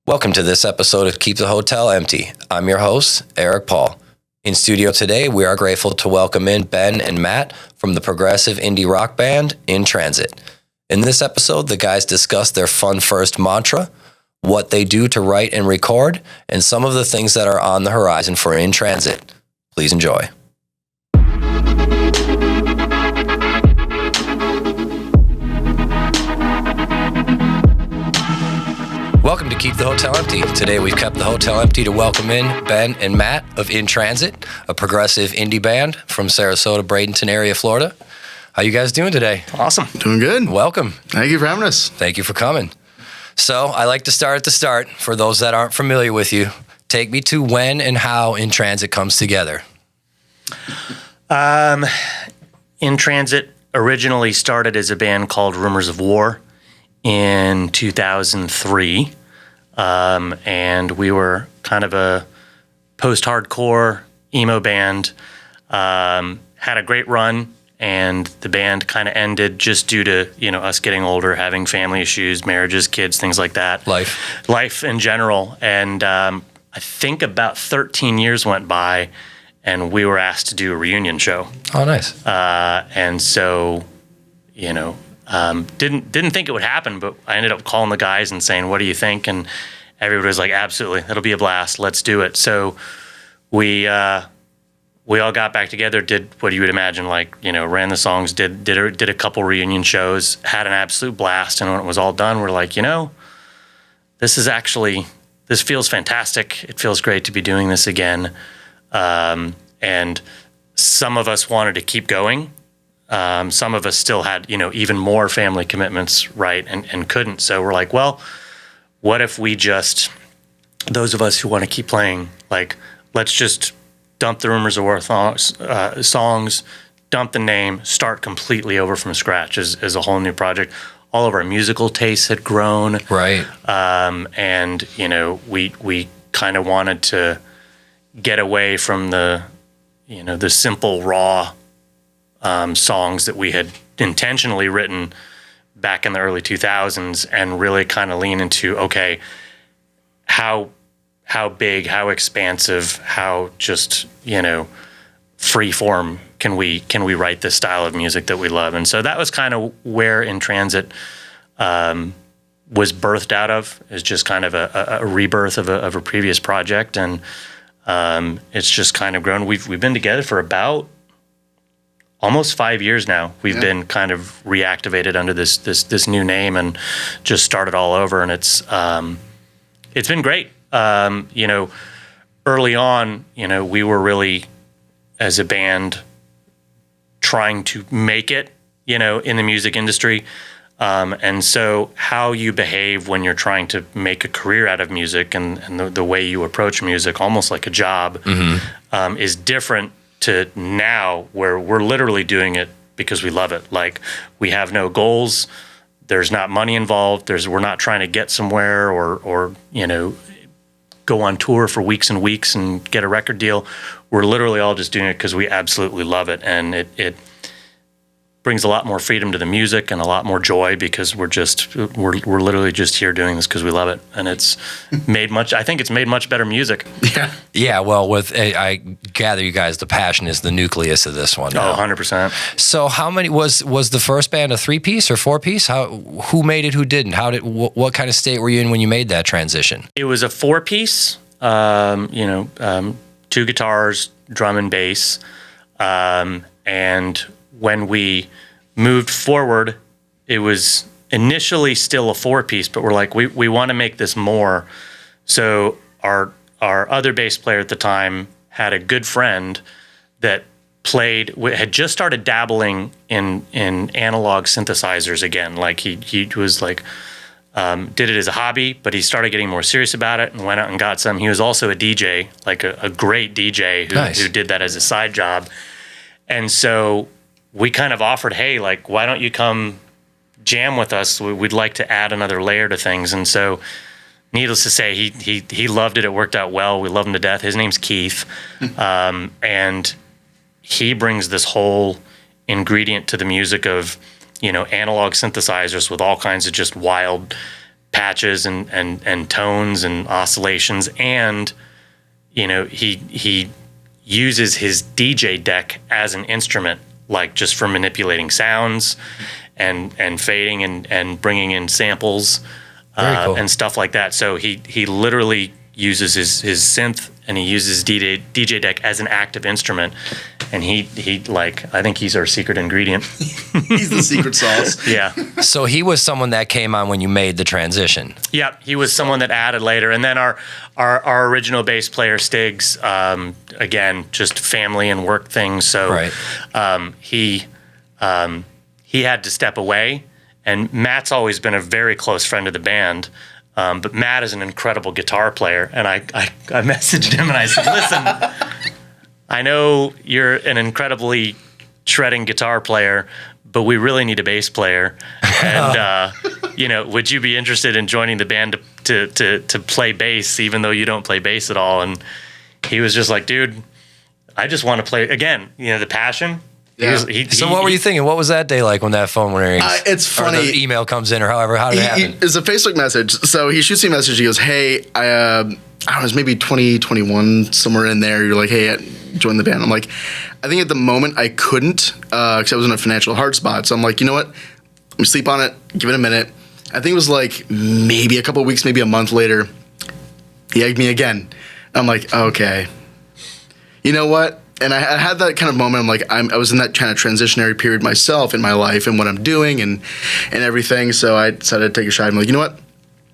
Welcome to this episode of Keep the Hotel Empty. I'm your host, Eric Paul. In studio today, we are grateful to welcome in Ben and Matt from the progressive indie rock band In Transit. In this episode, the guys discuss their fun first mantra, what they do to write and record, and some of the things that are on the horizon for In Transit. Please enjoy. Welcome to Keep the Hotel Empty. Today we've kept the hotel empty to welcome in Ben and Matt of In Transit, a progressive indie band from Sarasota, Bradenton area, Florida. How you guys doing today? Awesome. Doing good. Welcome. Thank you for having us. Thank you for coming. So I like to start at the start. For those that aren't familiar with you, take me to when and how In Transit comes together. In Transit originally started as a band called Rumors of War in 2003. And we were kind of a post-hardcore emo band. Had a great run, and the band kind of ended just due to, us getting older, having family issues, marriages, kids, things like that. Life in general. And I think about 13 years went by, and we were asked to do a reunion show. Oh, nice. And so, didn't think it would happen, but I ended up calling the guys and saying, "What do you think?" And everybody was like, "Absolutely, that'll be a blast. Let's do it." So we all got back together, did what you would imagine, ran the songs, did a couple reunion shows, had an absolute blast. And when it was all done, we're like, this feels fantastic. It feels great to be doing this again. And some of us wanted to keep going. Some of us still had, even more family commitments, right, and couldn't. So we're like, well, what if we just, those of us who want to keep playing, let's just dump the Rumors of War songs, dump the name, start completely over from scratch as a whole new project. All of our musical tastes had grown. Right. And, we kind of wanted to get away from the simple, raw songs that we had intentionally written back in the early 2000s and really kind of lean into, okay, how big, how expansive, how just, free form can we write this style of music that we love? And so that was kind of where In Transit was birthed out of, is just kind of a rebirth of a previous project. And it's just kind of grown. We've been together for about almost 5 years now. We've been kind of reactivated under this new name and just started all over. And it's been great. Early on, we were really, as a band, trying to make it, in the music industry. And so how you behave when you're trying to make a career out of music and the way you approach music, almost like a job, is different to now, where we're literally doing it because we love it. Like, we have no goals. There's not money involved. We're not trying to get somewhere or go on tour for weeks and weeks and get a record deal. We're literally all just doing it because we absolutely love it. And it brings a lot more freedom to the music and a lot more joy, because we're literally just here doing this because we love it. And it's made much better music. Yeah. Well, I gather you guys, the passion is the nucleus of this one. Oh, 100%. So how many was the first band, a 3-piece or 4-piece? Who made it? Who didn't? What kind of state were you in when you made that transition? It was a 4-piece, 2 guitars, drum and bass. And when we moved forward, it was initially still a 4-piece, but we're like, we want to make this more. So our other bass player at the time had a good friend that had just started dabbling in analog synthesizers again. Like he was like, did it as a hobby, but he started getting more serious about it and went out and got some. He was also a DJ, like a great DJ who did that as a side job. And so we kind of offered, hey, why don't you come jam with us? We'd like to add another layer to things. And so, needless to say, he loved it. It worked out well. We love him to death. His name's Keith. And he brings this whole ingredient to the music of, analog synthesizers with all kinds of just wild patches and tones and oscillations, and he uses his DJ deck as an instrument, like just for manipulating sounds and fading and bringing in samples cool. and stuff like that. So he literally uses his synth and he uses DJ deck as an active instrument, and he like, I think he's our secret ingredient. He's the secret sauce. Yeah. So he was someone that came on when you made the transition. Yeah, he was someone that added later, and then our original bass player Stiggs, again, just family and work things. So right. He had to step away, and Matt's always been a very close friend of the band. But Matt is an incredible guitar player, and I messaged him and I said, listen, I know you're an incredibly shredding guitar player, but we really need a bass player. And, would you be interested in joining the band to play bass, even though you don't play bass at all? And he was just like, dude, I just want to play, again, the passion. Yeah. So what were you thinking? What was that day like when that phone rings? It's funny. Or the email comes in, or however. How did it happen? It's a Facebook message. So he shoots me a message. He goes, hey, I don't know, it was maybe 2021, somewhere in there. You're like, hey, join the band. I'm like, I think at the moment I couldn't, because I was in a financial hard spot. So I'm like, you know what? Let me sleep on it. Give it a minute. I think it was like maybe a couple of weeks, maybe a month later, he egged me again. I'm like, okay. You know what? And I had that kind of moment. I'm like, I was in that kind of transitionary period myself in my life and what I'm doing and everything. So I decided to take a shot. I'm like, you know what?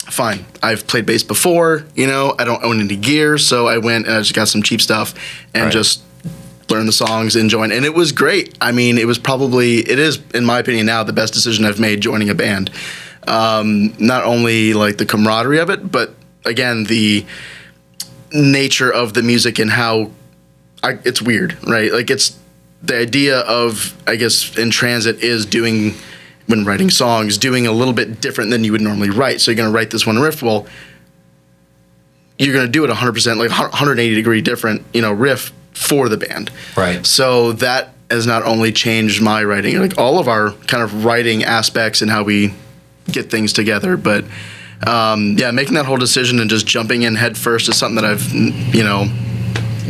Fine. I've played bass before. I don't own any gear. So I went and I just got some cheap stuff and just learned the songs and joined. And it was great. I mean, it is, in my opinion now, the best decision I've made joining a band. Not only like the camaraderie of it, but again, the nature of the music and how it's weird, right? Like, it's the idea of, I guess, in transit is doing, when writing songs, doing a little bit different than you would normally write. So you're going to write this one riff. Well, you're going to do it 100%, like 180 degree different, riff for the band. Right. So that has not only changed my writing, like all of our kind of writing aspects and how we get things together, but making that whole decision and just jumping in head first is something that I've,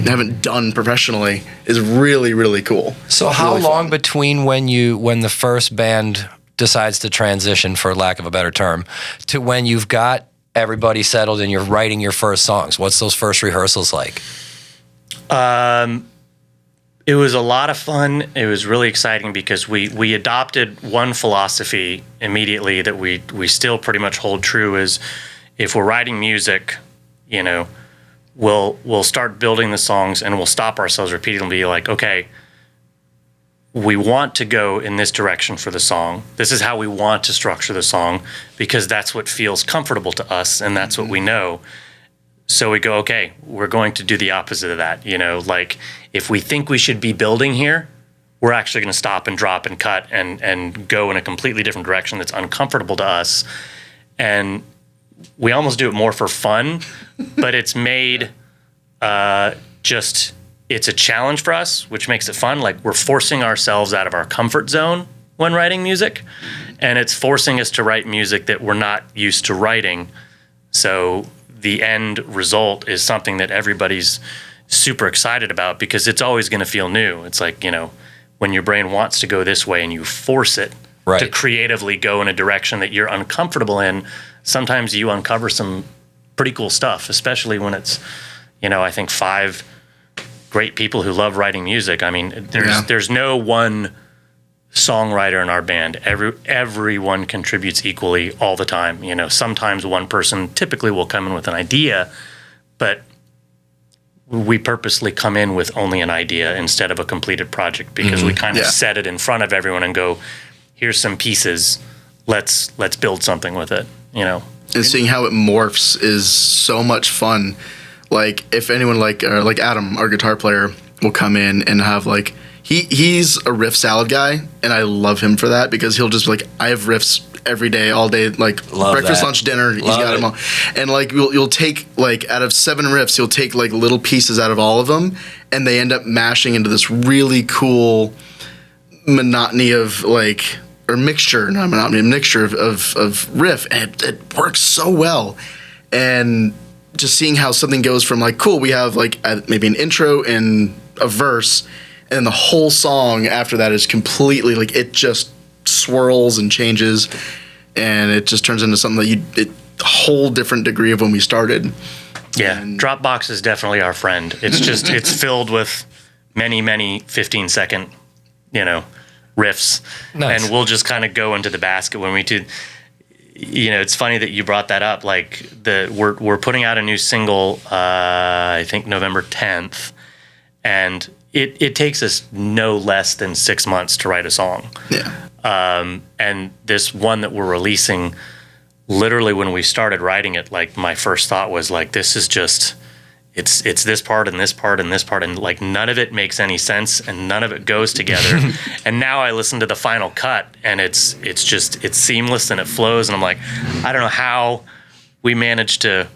haven't done professionally is really, really cool. So how really long between when the first band decides to transition, for lack of a better term, to when you've got everybody settled and you're writing your first songs? What's those first rehearsals like? It was a lot of fun. It was really exciting because we adopted one philosophy immediately that we still pretty much hold true, is if we're writing music, we'll start building the songs and we'll stop ourselves repeatedly and be like, okay, we want to go in this direction for the song. This is how we want to structure the song because that's what feels comfortable to us and that's what we know. So we go, okay, we're going to do the opposite of that. Like if we think we should be building here, we're actually going to stop and drop and cut and go in a completely different direction that's uncomfortable to us. And we almost do it more for fun, but it's made it's a challenge for us, which makes it fun. Like we're forcing ourselves out of our comfort zone when writing music, and it's forcing us to write music that we're not used to writing. So the end result is something that everybody's super excited about because it's always going to feel new. It's like, when your brain wants to go this way and you force it to creatively go in a direction that you're uncomfortable in, sometimes you uncover some pretty cool stuff, especially when it's, I think 5 great people who love writing music. I mean, there's no one songwriter in our band. Everyone contributes equally all the time. Sometimes one person typically will come in with an idea, but we purposely come in with only an idea instead of a completed project because we kind of set it in front of everyone and go, here's some pieces, let's build something with it, And seeing how it morphs is so much fun. Like if anyone like Adam, our guitar player, will come in and have like, he's a riff salad guy, and I love him for that because he'll just be like, I have riffs every day, all day, like love breakfast, that. lunch, dinner. He's got them all. And like you'll take like out of 7 riffs, you'll take like little pieces out of all of them, and they end up mashing into this really cool monotony of like or mixture, not monotony, a mixture of riff, and it works so well. And just seeing how something goes from like, cool, we have like maybe an intro and a verse, and the whole song after that is completely like, it just swirls and changes, and it just turns into something that a whole different degree of when we started. Yeah, Dropbox is definitely our friend. It's just, it's filled with many 15-second, riffs. Nice. And we'll just kind of go into the basket when we do. It's funny that you brought that up. Like we're putting out a new single, I think November 10th, and it takes us no less than 6 months to write a song. Yeah. And this one that we're releasing, literally when we started writing it, like my first thought was like, this is just, it's this part and this part and this part, and like none of it makes any sense and none of it goes together. And now I listen to the final cut and it's seamless and it flows, and I'm like, I don't know how we managed to,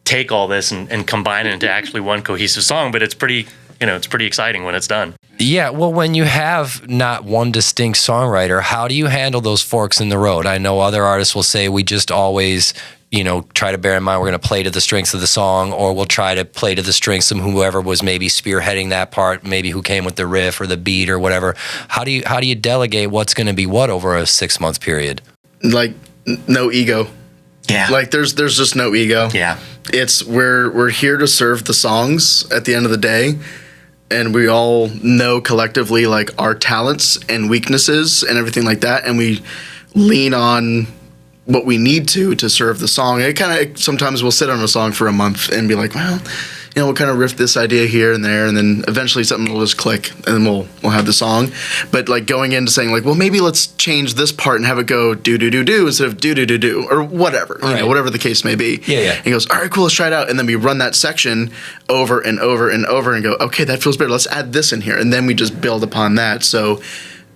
take all this and combine it into actually one cohesive song, but it's pretty exciting when it's done. Yeah, well, when you have not one distinct songwriter, how do you handle those forks in the road? I know other artists will say we just always, try to bear in mind we're going to play to the strengths of the song, or we'll try to play to the strengths of whoever was maybe spearheading that part, maybe who came with the riff or the beat or whatever. How do you delegate what's going to be what over a 6-month period? Like no ego. Yeah. Like there's just no ego. Yeah. It's we're here to serve the songs at the end of the day, and we all know collectively like our talents and weaknesses and everything like that, and we lean on what we need to serve the song. And it kind of sometimes we'll sit on a song for a month and be like, well, we'll kind of riff this idea here and there, and then eventually something will just click, and then we'll have the song. But like going into saying like, well, maybe let's change this part and have it go do do do do instead of do do do do, or whatever, right. Whatever the case may be. Yeah. And he goes, all right, cool, let's try it out, and then we run that section over and over and over and go, okay, that feels better. Let's add this in here, and then we just build upon that. So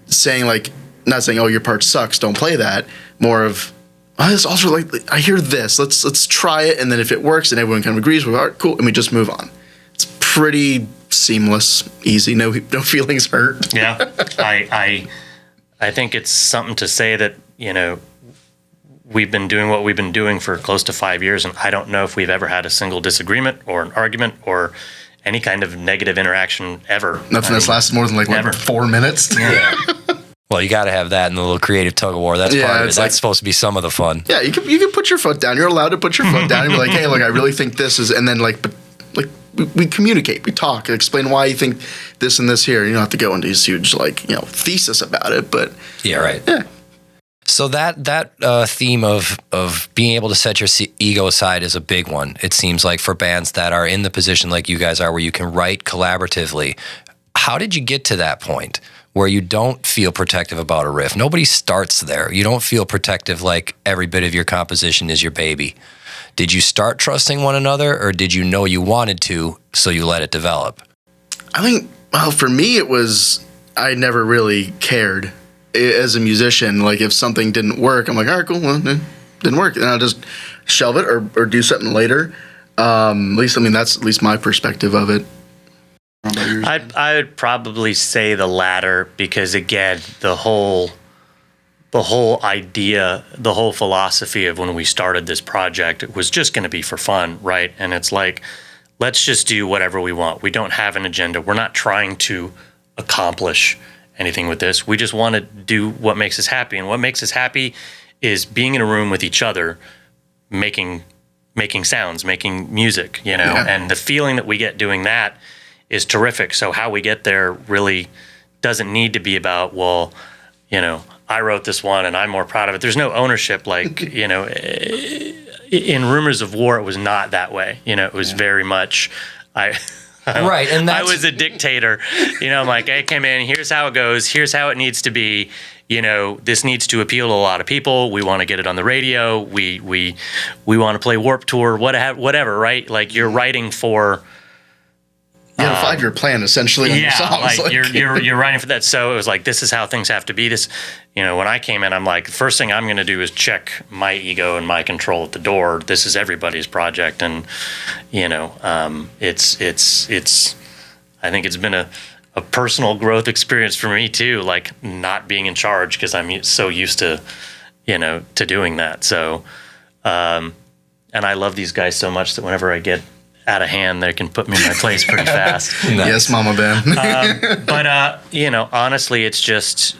saying like, not saying, oh, your part sucks, don't play that. More of, oh, it's also like, I hear this. Let's try it, and then if it works and everyone kind of agrees, we're all right, cool, and we just move on. It's pretty seamless, easy, no feelings hurt. Yeah, I think it's something to say that we've been doing what we've been doing for close to 5 years, and I don't know if we've ever had a single disagreement or an argument or any kind of negative interaction ever. Nothing that's lasted more than like 4 minutes. Yeah. Well, you got to have that in the little creative tug of war. That's part of it. It's That's supposed to be some of the fun. Yeah, you can put your foot down. You're allowed to put your foot down and be like, hey, look, I really think this is, and then like, but like we communicate, we talk, explain why you think this and this here. You don't have to go into this huge like thesis about it, but yeah, right. Yeah. So that theme of being able to set your ego aside is a big one. It seems like for bands that are in the position like you guys are, where you can write collaboratively. How did you get to that point where you don't feel protective about a riff? Nobody starts there. You don't feel protective like every bit of your composition is your baby. Did you start trusting one another, or did you know you wanted to, so you let it develop? I think, well, for me, it was, I never really cared as a musician. Like if something didn't work, I'm like, all right, cool, well, it didn't work. And I'll just shelve it or do something later. At least, that's at least my perspective of it. I would probably say the latter, because again, the whole idea, the whole philosophy of when we started this project, it was just going to be for fun, right? And it's like, let's just do whatever we want. We don't have an agenda. We're not trying to accomplish anything with this. We just want to do what makes us happy. And what makes us happy is being in a room with each other, making sounds, making music, Yeah. And the feeling that we get doing that is terrific. So how we get there really doesn't need to be about, well, I wrote this one and I'm more proud of it. There's no ownership. Like, in Rumors of War, it was not that way. It was very much, right. And I was a dictator. I'm like, I came in, here's how it goes. Here's how it needs to be. This needs to appeal to a lot of people. We want to get it on the radio. We want to play Warped Tour, whatever, right? Like you're writing for, you had a 5-year plan essentially on your songs. Like you're writing for that. So it was like, this is how things have to be. This, when I came in, I'm like, the first thing I'm going to do is check my ego and my control at the door. This is everybody's project, and it's I think it's been a a personal growth experience for me too, like not being in charge because I'm so used to, to doing that. So, and I love these guys so much that whenever I get out of hand, they can put me in my place pretty fast. Nice. Yes, Mama Ben. But honestly, it's just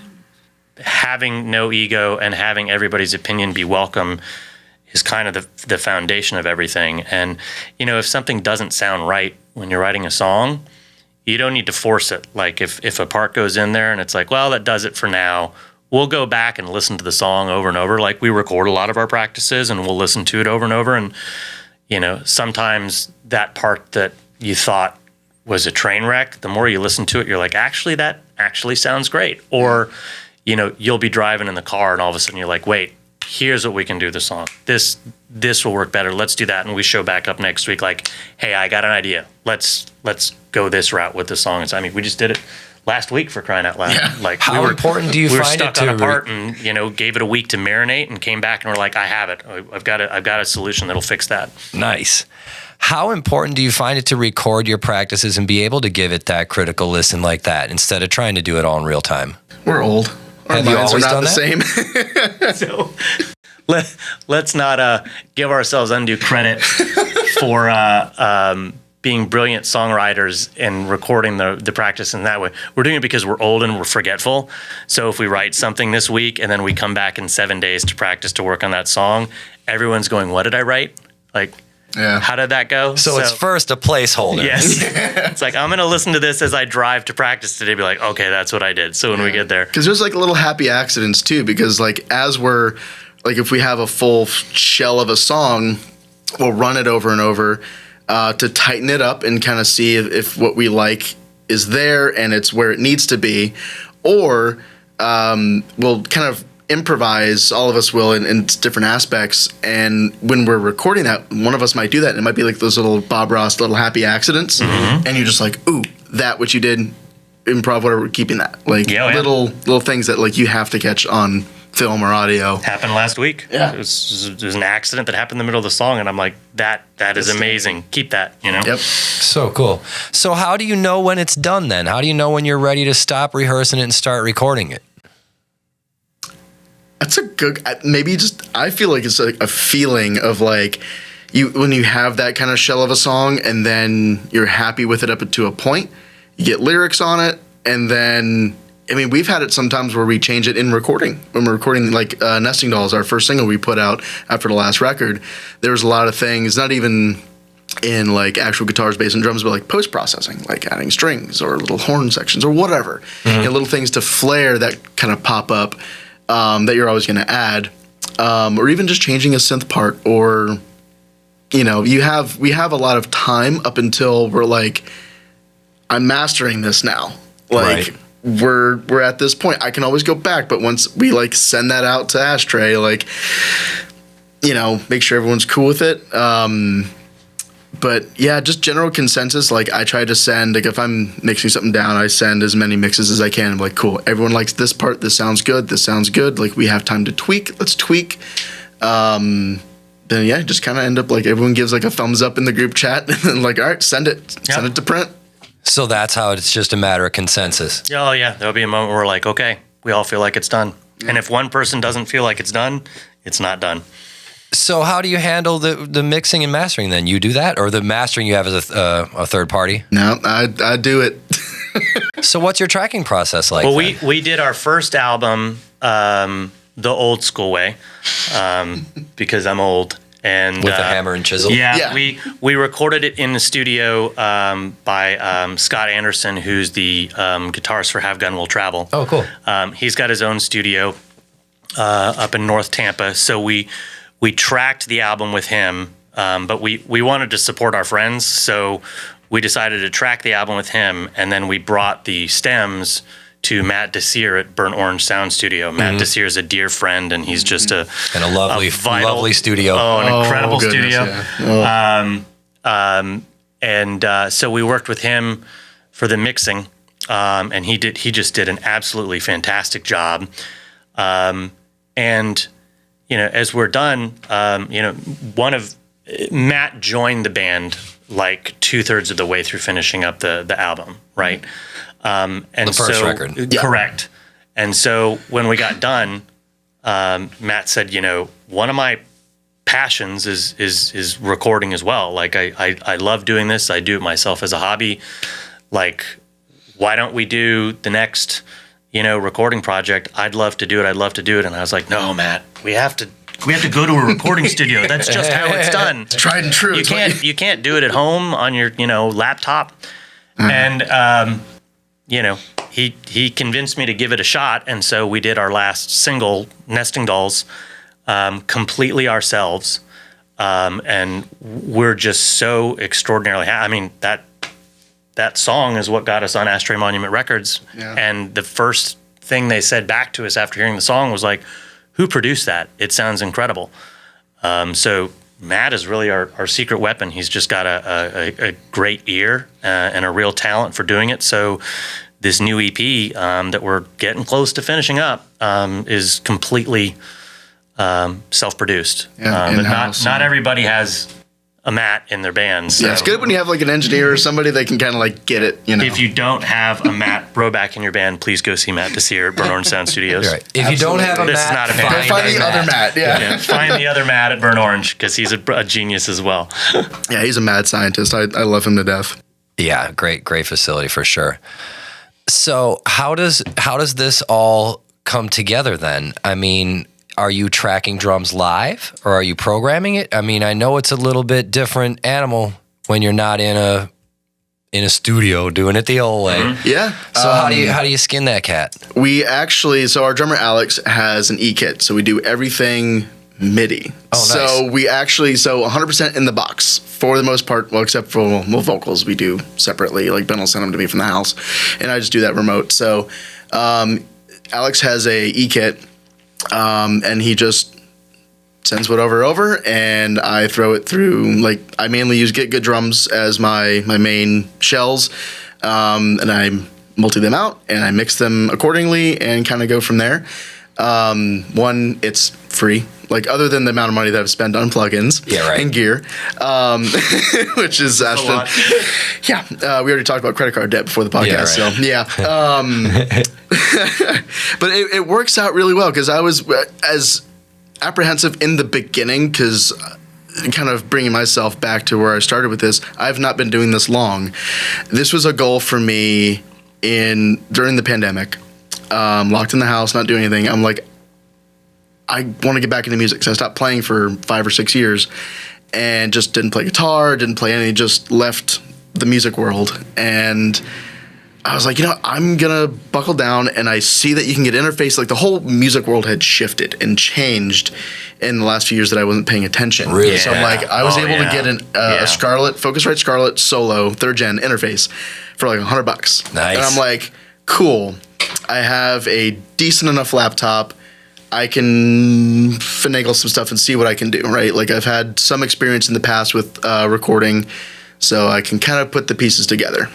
having no ego and having everybody's opinion be welcome is kind of the foundation of everything. And, if something doesn't sound right when you're writing a song, you don't need to force it. Like if a part goes in there and it's like, well, that does it for now, we'll go back and listen to the song over and over. Like we record a lot of our practices and we'll listen to it over and over. And, sometimes that part that you thought was a train wreck, the more you listen to it, you're like, actually, that actually sounds great. Or, you'll be driving in the car and all of a sudden you're like, wait, here's what we can do the song. This will work better. Let's do that. And we show back up next week like, hey, I got an idea. Let's go this route with the song. I mean, we just did it last week, for crying out loud. Yeah. Like how important do you find it to? We were stuck on a part and gave it a week to marinate and came back and we're like, I have it. I've got a solution that'll fix that. Nice. How important do you find it to record your practices and be able to give it that critical listen like that instead of trying to do it all in real time? We're old. Our Have you minds always are not done the that? same. So let's not give ourselves undue credit for being brilliant songwriters and recording the practice in that way. We're doing it because we're old and we're forgetful. So if we write something this week and then we come back in 7 days to practice to work on that song, everyone's going, what did I write? Like, yeah. How did that go? So it's first a placeholder. Yes. It's like, I'm going to listen to this as I drive to practice today, be like, okay, that's what I did. So when we get there. Because there's like little happy accidents too, because like as we're, like if we have a full shell of a song, we'll run it over and over to tighten it up and kind of see if what we like is there and it's where it needs to be. Or we'll kind of improvise, all of us will, in different aspects, and when we're recording that, one of us might do that, and it might be like those little Bob Ross little happy accidents, and you're just like, ooh, that what you did, improv, whatever, we're keeping that. Like little things that like you have to catch on film or audio. Happened last week. Yeah. It was an accident that happened in the middle of the song, and I'm like, that is amazing. Keep that, Yep. So cool. So how do you know when it's done then? How do you know when you're ready to stop rehearsing it and start recording it? That's a good, maybe just, I feel like it's like a feeling of like, when you have that kind of shell of a song and then you're happy with it up to a point, you get lyrics on it, and then, I mean, we've had it sometimes where we change it in recording. When we're recording like Nesting Dolls, our first single we put out after the last record, there was a lot of things, not even in like actual guitars, bass, and drums, but like post-processing, like adding strings or little horn sections or whatever. Little things to flair that kind of pop up. That you're always going to add, or even just changing a synth part, or we have a lot of time up until we're like, I'm mastering this now. Like we're at this point. I can always go back, but once we like send that out to Ashtray, like make sure everyone's cool with it. But yeah, just general consensus. Like I try to send, like if I'm mixing something down, I send as many mixes as I can. I'm like, cool, everyone likes this part. This sounds good. This sounds good. Like we have time to tweak. Let's tweak. Then yeah, just kind of end up like everyone gives like a thumbs up in the group chat and then like, all right, send it to print. So that's how it's just a matter of consensus. Oh yeah, there'll be a moment where we're like, okay, we all feel like it's done. And if one person doesn't feel like it's done, it's not done. So how do you handle the mixing and mastering then? You do that, or the mastering you have as a third party? No, I do it. So what's your tracking process like? Well, we did our first album the old school way because I'm old. And with a hammer and chisel? Yeah. We recorded it in the studio by Scott Anderson, who's the guitarist for Have Gun Will Travel. Oh, cool. He's got his own studio up in North Tampa. So we tracked the album with him, but we wanted to support our friends, so we decided to track the album with him, and then we brought the stems to Matt Desir at Burnt Orange Sound Studio. Matt Desir is a dear friend, and he's just a lovely studio. Oh, an incredible goodness, studio. Yeah. So we worked with him for the mixing, and he just did an absolutely fantastic job. And as we're done, Matt joined the band like 2/3 of the way through finishing up the album, right? And the first record. Correct. And so when we got done, Matt said, one of my passions is recording as well. Like I love doing this. I do it myself as a hobby. Like, why don't we do the next, recording project? I'd love to do it. And I was like, no, Matt, we have to go to a recording studio. That's just how it's done. It's tried and true. You can't do it at home on your, laptop. And, he convinced me to give it a shot. And so we did our last single, Nesting Dolls, completely ourselves. And we're just so extraordinarily happy. I mean, that song is what got us on Ashtray Monument Records. Yeah. And the first thing they said back to us after hearing the song was like, who produced that? It sounds incredible. So Matt is really our secret weapon. He's just got a great ear and a real talent for doing it. So this new EP that we're getting close to finishing up is completely self-produced. Yeah, but not everybody has a Matt in their band. So. Yeah, it's good when you have like an engineer or somebody that can kind of like get it, If you don't have a Matt Broback in your band, please go see Matt Desir at Burn Orange Sound Studios. Right. If you don't have a this Matt, is not a band. find the other Matt. Yeah. Find the other Matt at Burn Orange because he's a genius as well. Yeah, he's a mad scientist. I love him to death. Yeah, great facility for sure. So how does this all come together then? I mean, are you tracking drums live or are you programming it? I mean, I know it's a little bit different animal when you're not in a studio doing it the old way. Mm-hmm. Yeah. So how do you skin that cat? We actually, so our drummer Alex has an E-kit, so we do everything MIDI. Oh, nice. So we actually, 100% in the box for the most part, well, except for vocals we do separately. Like Ben will send them to me from the house, and I just do that remote. So Alex has a E-kit, and he just sends whatever over, and I throw it through. Like, I mainly use Get Good Drums as my main shells, and I multi them out, and I mix them accordingly, and kind of go from there. One, it's free. Like, other than the amount of money that I've spent on plugins and gear, which is Ashton. Yeah, we already talked about credit card debt before the podcast, but it works out really well because I was as apprehensive in the beginning because kind of bringing myself back to where I started with this. I've not been doing this long. This was a goal for me during the pandemic. Locked in the house, not doing anything. I'm like, I want to get back into music. So I stopped playing for 5 or 6 years and just didn't play guitar, didn't play anything, just left the music world. And I was like, I'm going to buckle down, and I see that you can get interface. Like, the whole music world had shifted and changed in the last few years that I wasn't paying attention. Really? Yeah. So I'm like, I was able to get a Scarlett, Focusrite Scarlett Solo 3rd Gen interface for like $100. Nice. And I'm like, cool. I have a decent enough laptop. I can finagle some stuff and see what I can do, right? Like, I've had some experience in the past with recording, so I can kind of put the pieces together.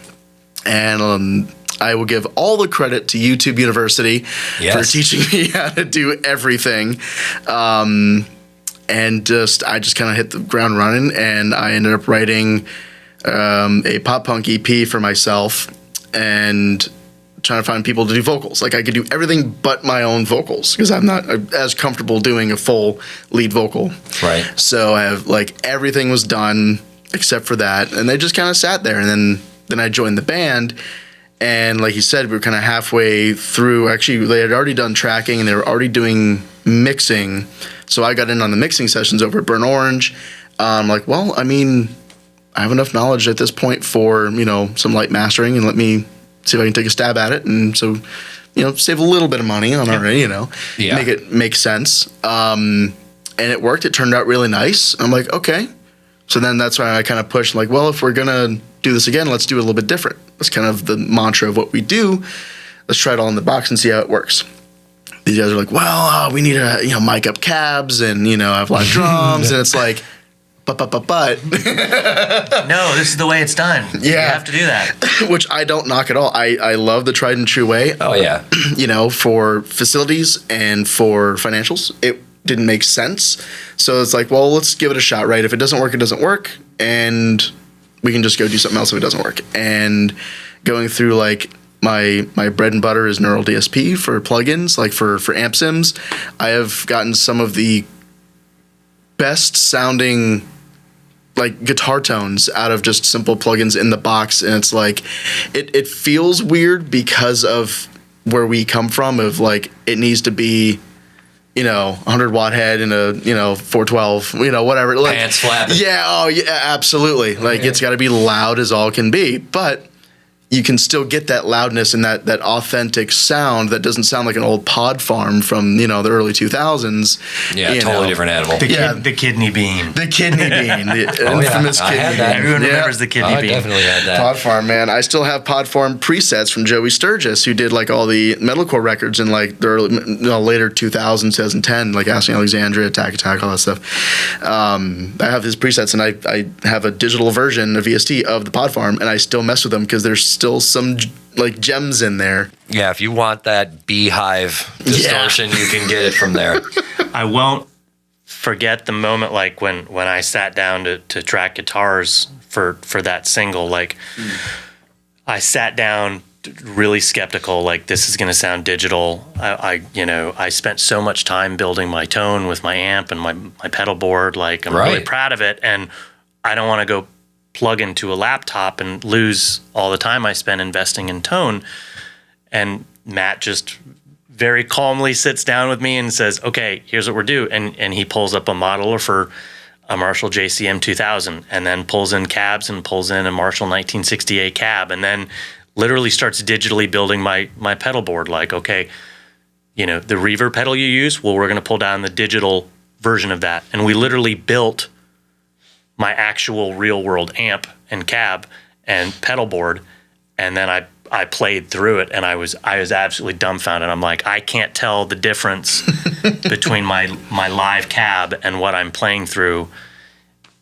And I will give all the credit to YouTube University for teaching me how to do everything. And I just kind of hit the ground running, and I ended up writing a pop punk EP for myself and trying to find people to do vocals. Like, I could do everything but my own vocals because I'm not as comfortable doing a full lead vocal. Right. So I have, like, everything was done except for that, and they just kind of sat there. And then I joined the band, and like you said, we were kind of halfway through. Actually, they had already done tracking, and they were already doing mixing. So I got in on the mixing sessions over at Burn Orange. Like, well, I mean, I have enough knowledge at this point for, some light mastering, and let me see if I can take a stab at it. And so, save a little bit of money on our, make it make sense. And it worked. It turned out really nice. I'm like, okay. So then that's why I kind of pushed, like, well, if we're going to do this again, let's do it a little bit different. That's kind of the mantra of what we do. Let's try it all in the box and see how it works. These guys are like, well, we need to, mic up cabs and, have live drums. And it's like, but. No, this is the way it's done. Yeah. You have to do that. Which I don't knock at all. I love the tried and true way. Oh, yeah. For facilities and for financials, it didn't make sense. So it's like, well, let's give it a shot, right? If it doesn't work, it doesn't work. And we can just go do something else if it doesn't work. And going through like my bread and butter is Neural DSP for plugins, like for amp sims. I have gotten some of the best sounding like guitar tones out of just simple plugins in the box, and it's like it feels weird because of where we come from, of like it needs to be 100 watt head and a 412, whatever, like pants flapping. Yeah, absolutely. Like it's got to be loud as all can be, but you can still get that loudness and that authentic sound that doesn't sound like an old pod farm from the early 2000s. Yeah, totally different animal. The kidney bean. The kidney bean, the infamous kidney bean. Everyone remembers the kidney bean. I definitely had that. Pod farm, man. I still have pod farm presets from Joey Sturgis, who did like all the metalcore records in like the later 2000s, 2010, like Asking Alexandria, Attack, all that stuff. I have his presets, and I have a digital version of VST of the pod farm, and I still mess with them because there's still some like gems in there. Yeah, if you want that beehive distortion, you can get it from there. I won't forget the moment like when I sat down to track guitars for that single. Like I sat down really skeptical, like this is going to sound digital. I spent so much time building my tone with my amp and my pedal board. Like I'm really proud of it, and I don't want to go plug into a laptop and lose all the time I spent investing in tone. And Matt just very calmly sits down with me and says, okay, here's what we're doing. And he pulls up a modeler for a Marshall JCM 2000, and then pulls in cabs and pulls in a Marshall 1968 cab, and then literally starts digitally building my pedal board. Like, okay, the reverb pedal you use, well, we're going to pull down the digital version of that. And we literally built my actual real world amp and cab and pedal board, and then I played through it, and I was absolutely dumbfounded. I'm like, I can't tell the difference between my live cab and what I'm playing through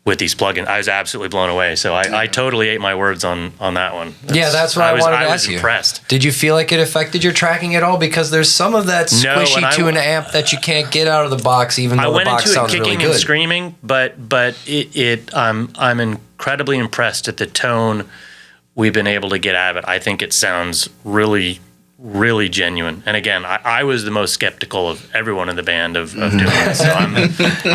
with these plugins. I was absolutely blown away. So I totally ate my words on that one. That's what I wanted to ask you. I was impressed. Did you feel like it affected your tracking at all? Because there's some of that squishy to an amp that you can't get out of the box, even though the box sounds really good. I went into it kicking and screaming, but I'm incredibly impressed at the tone we've been able to get out of it. I think it sounds really, really genuine. And again, I was the most skeptical of everyone in the band of doing it. So I'm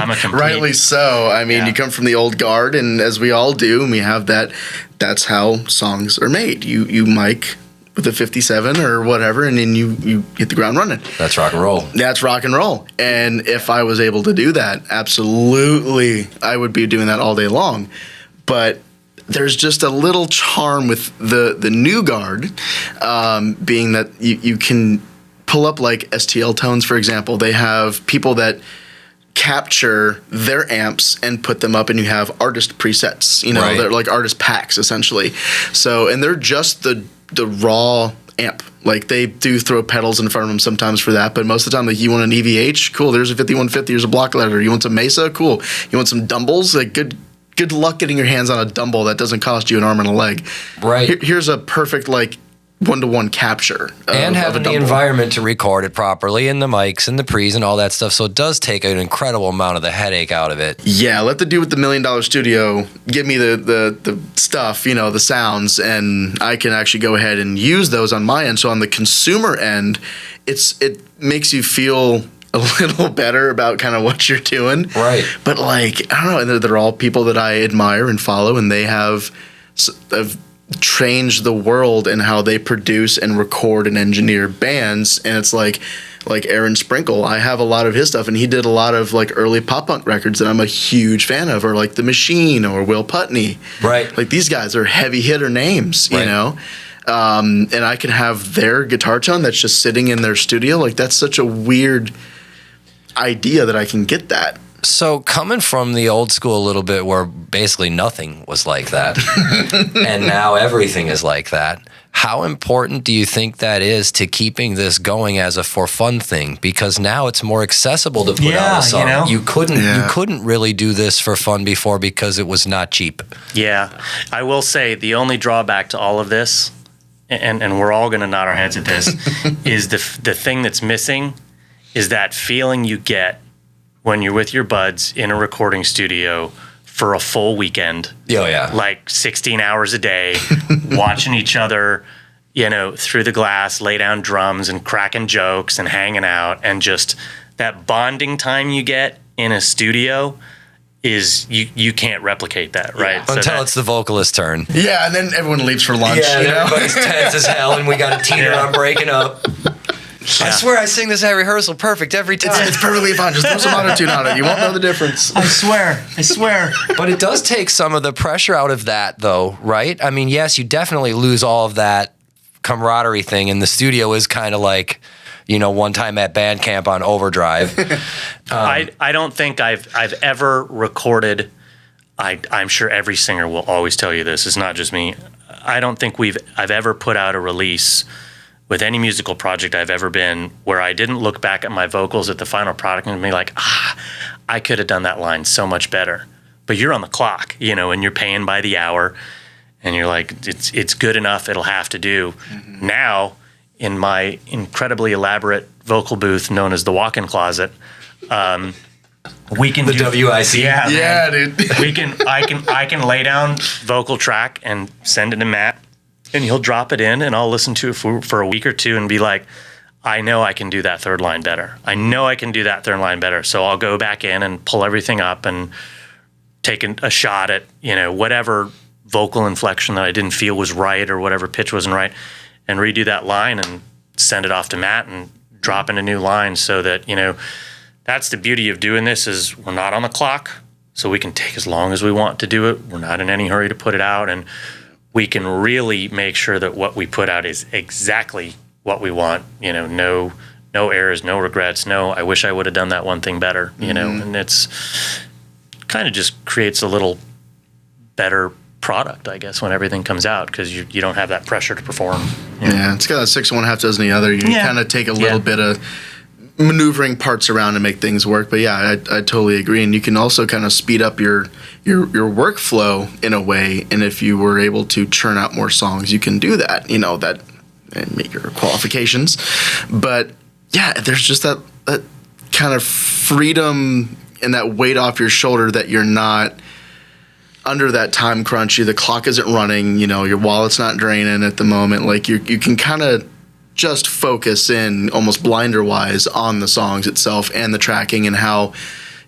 a complete... Rightly so. I mean, you come from the old guard, and as we all do, and we have that, that's how songs are made. You mic with a 57 or whatever, and then you hit the ground running. That's rock and roll. That's rock and roll. And if I was able to do that, absolutely, I would be doing that all day long. But there's just a little charm with the new guard, being that you can pull up like STL tones, for example. They have people that capture their amps and put them up, and you have artist presets, they're like artist packs essentially. So, and they're just the raw amp. Like they do throw pedals in front of them sometimes for that, but most of the time, like you want an EVH, cool, there's a 5150, here's a block letter. You want some Mesa, cool. You want some Dumbles, like good luck getting your hands on a Dumble that doesn't cost you an arm and a leg. Right. Here's a perfect like one-to-one capture and having the environment to record it properly, and the mics and the pre's and all that stuff. So it does take an incredible amount of the headache out of it. Yeah, let the dude with the $1 million studio give me the stuff, the sounds, and I can actually go ahead and use those on my end. So on the consumer end, it makes you feel a little better about kind of what you're doing. Right. But like, I don't know, they're all people that I admire and follow, and they have changed the world in how they produce and record and engineer bands. And it's like Aaron Sprinkle, I have a lot of his stuff, and he did a lot of like early pop punk records that I'm a huge fan of, or like The Machine or Will Putney. Right. Like these guys are heavy hitter names, you know? And I can have their guitar tone that's just sitting in their studio. Like that's such a weird idea that I can get that. So coming from the old school a little bit, where basically nothing was like that, and now everything is like that, how important do you think that is to keeping this going as a for fun thing? Because now it's more accessible to put out a song. You couldn't really do this for fun before because it was not cheap. Yeah, I will say the only drawback to all of this, and we're all going to nod our heads at this, is the thing that's missing is that feeling you get when you're with your buds in a recording studio for a full weekend. Oh, yeah. Like 16 hours a day, watching each other, through the glass, lay down drums and cracking jokes and hanging out. And just that bonding time you get in a studio is you can't replicate that, right? Yeah. Until it's the vocalist's turn. Yeah, and then everyone leaves for lunch. Yeah, everybody's tense as hell, and we got to teeter on breaking up. I swear I sing this at rehearsal perfect every time. It's perfectly fine. Just throw some auto-tune on it. You won't know the difference. I swear. But it does take some of the pressure out of that, though, right? I mean, yes, you definitely lose all of that camaraderie thing, and the studio is kind of like, one time at Bandcamp on overdrive. I don't think I've ever recorded. I'm sure every singer will always tell you this. It's not just me. I don't think I've ever put out a release with any musical project I've ever been where I didn't look back at my vocals at the final product and be like, I could have done that line so much better. But you're on the clock, and you're paying by the hour, and you're like, it's good enough. It'll have to do. Mm-hmm. Now, in my incredibly elaborate vocal booth known as the walk-in closet, we can the do WIC. Yeah, dude. I can lay down vocal track and send it to Matt, and he'll drop it in, and I'll listen to it for a week or two and be like, I know I can do that third line better. So I'll go back in and pull everything up and take a shot at, whatever vocal inflection that I didn't feel was right or whatever pitch wasn't right, and redo that line and send it off to Matt and drop in a new line so that, that's the beauty of doing this is we're not on the clock, so we can take as long as we want to do it. We're not in any hurry to put it out, and we can really make sure that what we put out is exactly what we want. No errors, no regrets, no I wish I would have done that one thing better, and it's kind of just creates a little better product, I guess, when everything comes out, because you don't have that pressure to perform. Yeah, it's got a 6 of one, half dozen the other. You kind of take a little bit of maneuvering parts around to make things work. But yeah, I totally agree. And you can also kind of speed up your workflow in a way. And if you were able to churn out more songs, you can do that, that and make your qualifications. But yeah, there's just that kind of freedom and that weight off your shoulder that you're not under that time crunch. The clock isn't running, your wallet's not draining at the moment. Like you can kind of just focus in almost blinder wise on the songs itself and the tracking, and how,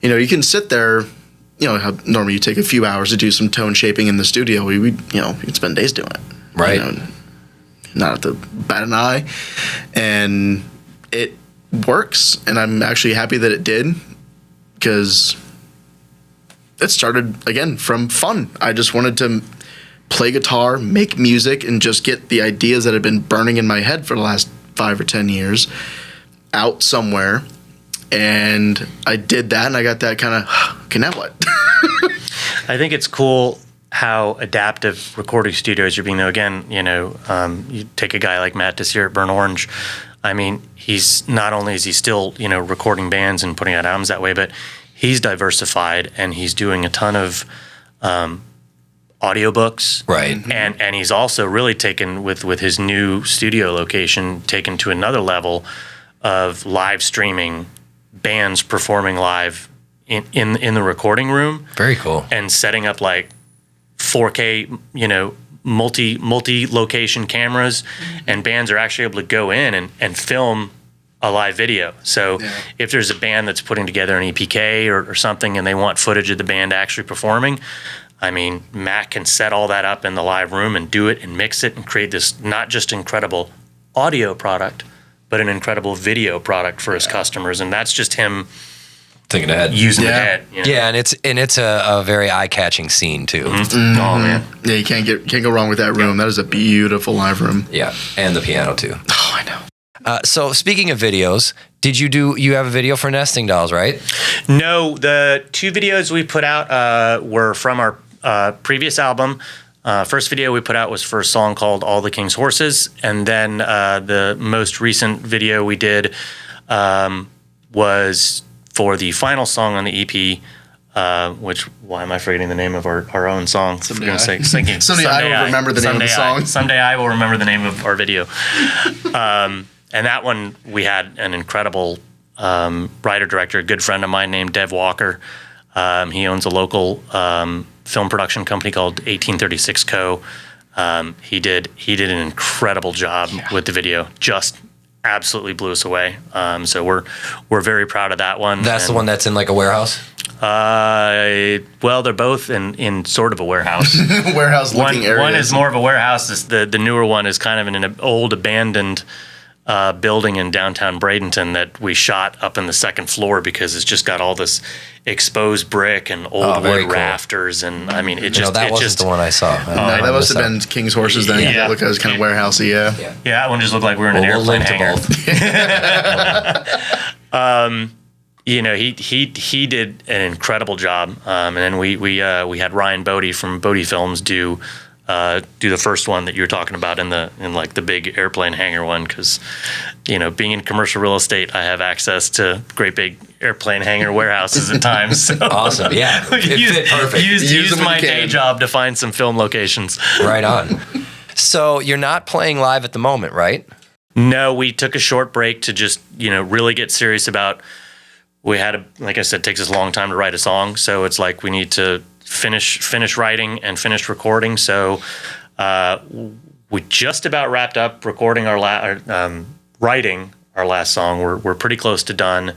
you can sit there, how normally you take a few hours to do some tone shaping in the studio. We you'd spend days doing it. Right. Not at the bat an eye. And it works. And I'm actually happy that it did, because it started, again, from fun. I just wanted to play guitar, make music, and just get the ideas that had been burning in my head for the last 5 or 10 years out somewhere. And I did that, and I got that kind of, okay, now what? I think it's cool how adaptive recording studios are being, though. Again, you take a guy like Matt Desir at Burnt Orange. I mean, he's not only is he still, recording bands and putting out albums that way, but he's diversified, and he's doing a ton of audiobooks. Right. And he's also really taken with his new studio location, taken to another level of live streaming, bands performing live in the recording room. Very cool. And setting up like 4K, multi-location cameras, and bands are actually able to go in and film a live video. So if there's a band that's putting together an EPK or something, and they want footage of the band actually performing, I mean, Matt can set all that up in the live room and do it and mix it and create this not just incredible audio product, but an incredible video product for his customers. And that's just him thinking ahead, using the head. Yeah, and it's a very eye-catching scene too. Mm-hmm. Oh man, yeah, you can't go wrong with that room. That is a beautiful live room. Yeah, and the piano too. Oh, I know. So speaking of videos, you have a video for Nesting Dolls, right? No, the 2 videos we put out were from our previous album. First video we put out was for a song called All the King's Horses, and then the most recent video we did was for the final song on the EP, which, why am I forgetting the name of our own song? Someday I will remember the name of the song. Someday I will remember the name of our video. And that one, we had an incredible writer-director, a good friend of mine named Dev Walker. He owns a local film production company called 1836 Co. He did an incredible job with the video. Just absolutely blew us away. So we're very proud of that one. That's the one that's in like a warehouse? Well, they're both in sort of a warehouse. Warehouse-looking areas. One is more of a warehouse. The newer one is kind of in an old abandoned building in downtown Bradenton that we shot up in the second floor because it's just got all this exposed brick and old wood rafters, and I mean, it just that wasn't just the one I saw. That must have been King's Horses then. Yeah. Look, it was kind of warehousey. Yeah. that one just looked like we were in an airplane hangar. He did an incredible job, and then we had Ryan Bodie from Bodie Films do the first one that you were talking about in like the big airplane hangar one, because being in commercial real estate, I have access to great big airplane hangar warehouses at times. So Awesome, yeah, it fit perfect. Use my day job to find some film locations. Right on. So you're not playing live at the moment, right? No, we took a short break to just really get serious about. We had like I said, it takes us a long time to write a song, so it's like we need to finish writing and finish recording. So we just about wrapped up recording writing our last song. We're pretty close to done,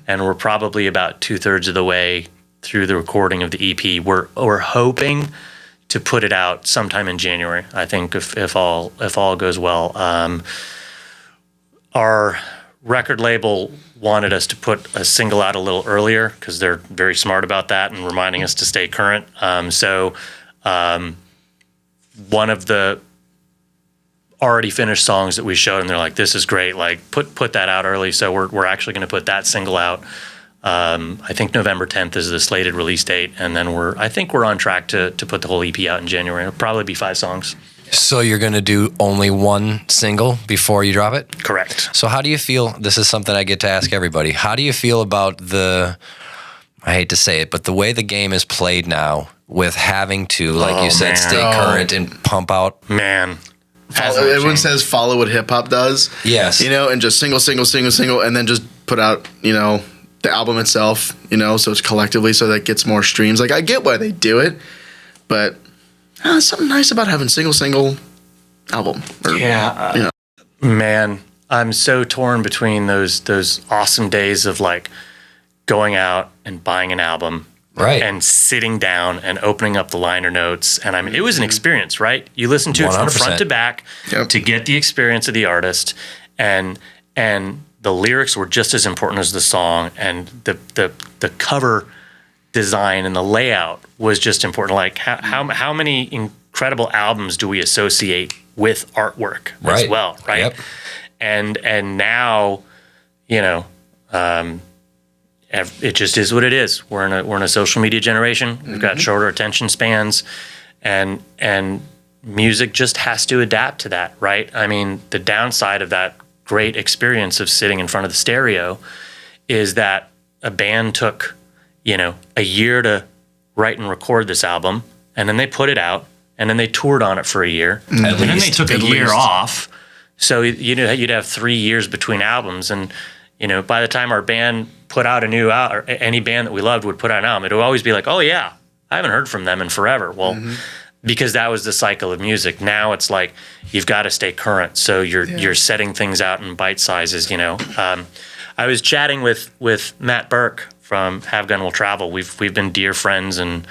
and we're probably about 2/3 of the way through the recording of the EP. We're hoping to put it out sometime in January. I think if all goes well. Our record label wanted us to put a single out a little earlier because they're very smart about that and reminding us to stay current. So one of the already finished songs that we showed them, they're like, "This is great! Like, put that out early." So we're actually going to put that single out. I think November 10th is the slated release date, and then I think we're on track to put the whole EP out in January. It'll probably be 5 songs. So you're going to do only one single before you drop it? Correct. So how do you feel? This is something I get to ask everybody. How do you feel about I hate to say it, but the way the game is played now with having to, like you said, stay current and pump out? Man. Everyone says follow what hip hop does. Yes. And just single, and then just put out, the album itself, so it's collectively so that gets more streams. Like, I get why they do it, but there's something nice about having single album. Man, I'm so torn between those awesome days of like going out and buying an album, right, and sitting down and opening up the liner notes. And I mean, it was an experience, right? You listen to it from 100%. front to back to get the experience of the artist, and the lyrics were just as important as the song, and the cover design and the layout was just important. Like how many incredible albums do we associate with artwork as well, right? Yep. And now, it just is what it is. We're in a social media generation. We've got shorter attention spans, and music just has to adapt to that, right? I mean, the downside of that great experience of sitting in front of the stereo is that a band took a year to write and record this album, and then they put it out, and then they toured on it for a year, and then they took a year off. So you'd have 3 years between albums, and by the time our band put out a new album, or any band that we loved would put out an album, it would always be like, "Oh yeah, I haven't heard from them in forever." Well, because that was the cycle of music. Now it's like you've got to stay current, so you're setting things out in bite sizes. I was chatting with Matt Burke from Have Gun Will Travel. We've been dear friends and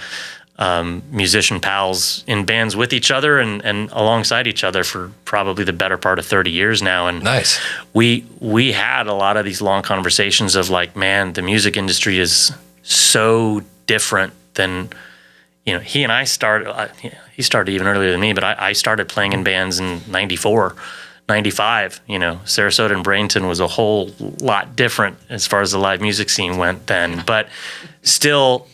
musician pals in bands with each other and alongside each other for probably the better part of 30 years now. And nice. We had a lot of these long conversations of like, man, the music industry is so different than, he and I started, he started even earlier than me, but I started playing in bands in 94, 95, Sarasota and Bradenton was a whole lot different as far as the live music scene went then, but still,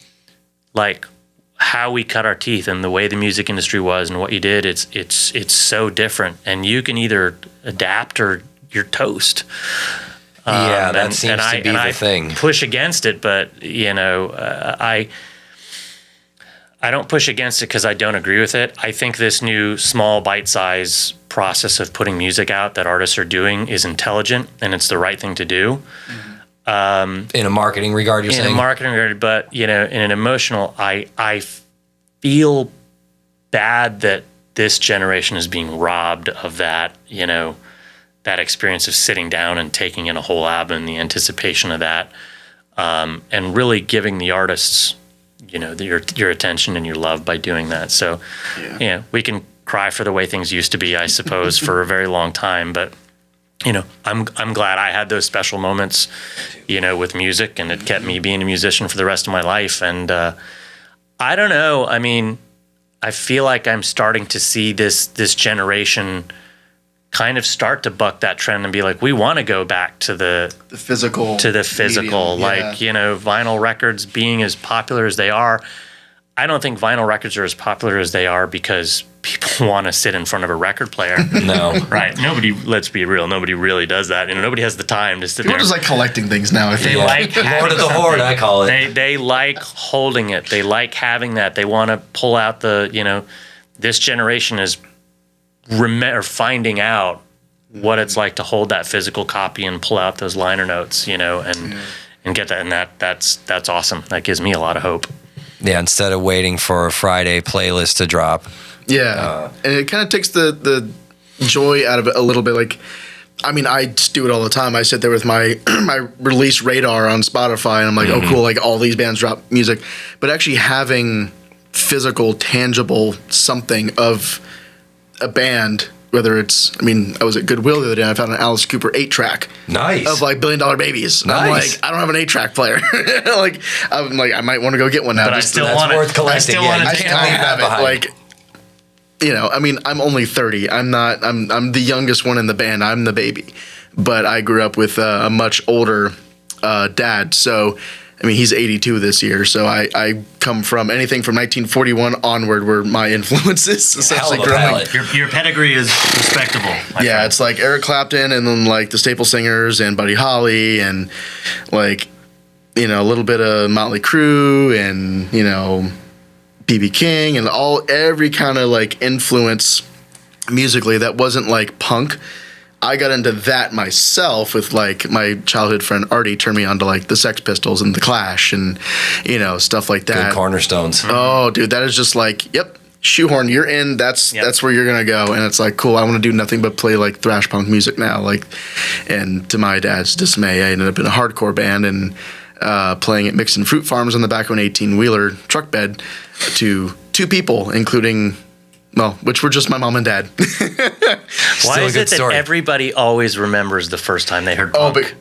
like, how we cut our teeth and the way the music industry was and what you did, it's so different, and you can either adapt or you're toast. That seems to be the thing. Push against it, but I don't push against it because I don't agree with it. I think this new small bite-size process of putting music out that artists are doing is intelligent, and it's the right thing to do. In a marketing regard, you're saying? In a marketing regard, but, in an emotional, I feel bad that this generation is being robbed of that, that experience of sitting down and taking in a whole album, the anticipation of that, and really giving the artists, your attention and your love by doing that. So, we can cry for the way things used to be, I suppose, for a very long time, but I'm glad I had those special moments, with music, and it kept me being a musician for the rest of my life. And I don't know. I mean, I feel like I'm starting to see this generation kind of start to buck that trend and be like, we want to go back to the physical, medium, like, vinyl records being as popular as they are. I don't think vinyl records are as popular as they are because people want to sit in front of a record player. No. Right. Let's be real. Nobody really does that. Nobody has the time to sit People there. People just like collecting things now. They like Lord of the Horde, I call it. They like holding it. They like having that. They want to pull out this generation is finding out what it's like to hold that physical copy and pull out those liner notes, and get that. And that's awesome. That gives me a lot of hope. Yeah, instead of waiting for a Friday playlist to drop. Yeah, and it kind of takes the joy out of it a little bit. Like, I mean, I just do it all the time. I sit there with my my release radar on Spotify, and I'm like, oh, cool, like all these bands drop music. But actually having physical, tangible something of a band, whether it's, I was at Goodwill the other day and I found an Alice Cooper 8-track. Nice. Of like $1 Billion Babies. Nice. I'm like, I don't have an 8-track player. I'm like, I might want to go get one now. But just I still want it. worth collecting. I still want you it. can't leave that behind. Like, I'm only 30. I'm the youngest one in the band. I'm the baby. But I grew up with a much older dad. So, he's 82 this year. So I come from anything from 1941 onward were my influences, essentially growing. Your pedigree is respectable. Yeah, it's like Eric Clapton and then like the Staple Singers and Buddy Holly and like, a little bit of Motley Crue and, B.B. King and every kind of like influence musically that wasn't like punk. I got into that myself with like my childhood friend Artie turned me on to like the Sex Pistols and the Clash and stuff like that. Good cornerstones. Oh, dude, that is just like, yep, shoehorn, you're in. That's where you're gonna go, and it's like cool. I want to do nothing but play like thrash punk music now. Like, and to my dad's dismay, I ended up in a hardcore band and playing at Mixon Fruit Farms on the back of an 18-wheeler truck bed to 2 people, including. Well, which were just my mom and dad. Why is it that everybody always remembers the first time they heard punk?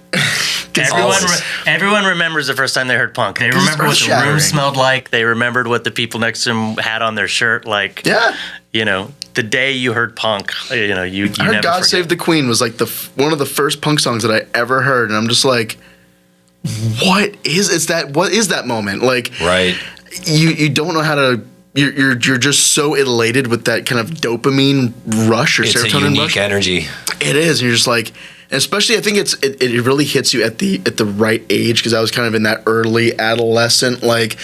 Everyone remembers the first time they heard punk. They remember what the room smelled like. They remembered what the people next to them had on their shirt. Like, the day you heard punk, you I heard never God forget. Save the Queen was like one of the first punk songs that I ever heard, and I'm just like, what is that moment? Like, right. You don't know how to. You're just so elated with that kind of dopamine rush or serotonin rush. It's a unique energy. It is. And you're just like, especially I think it really hits you at the right age because I was kind of in that early adolescent like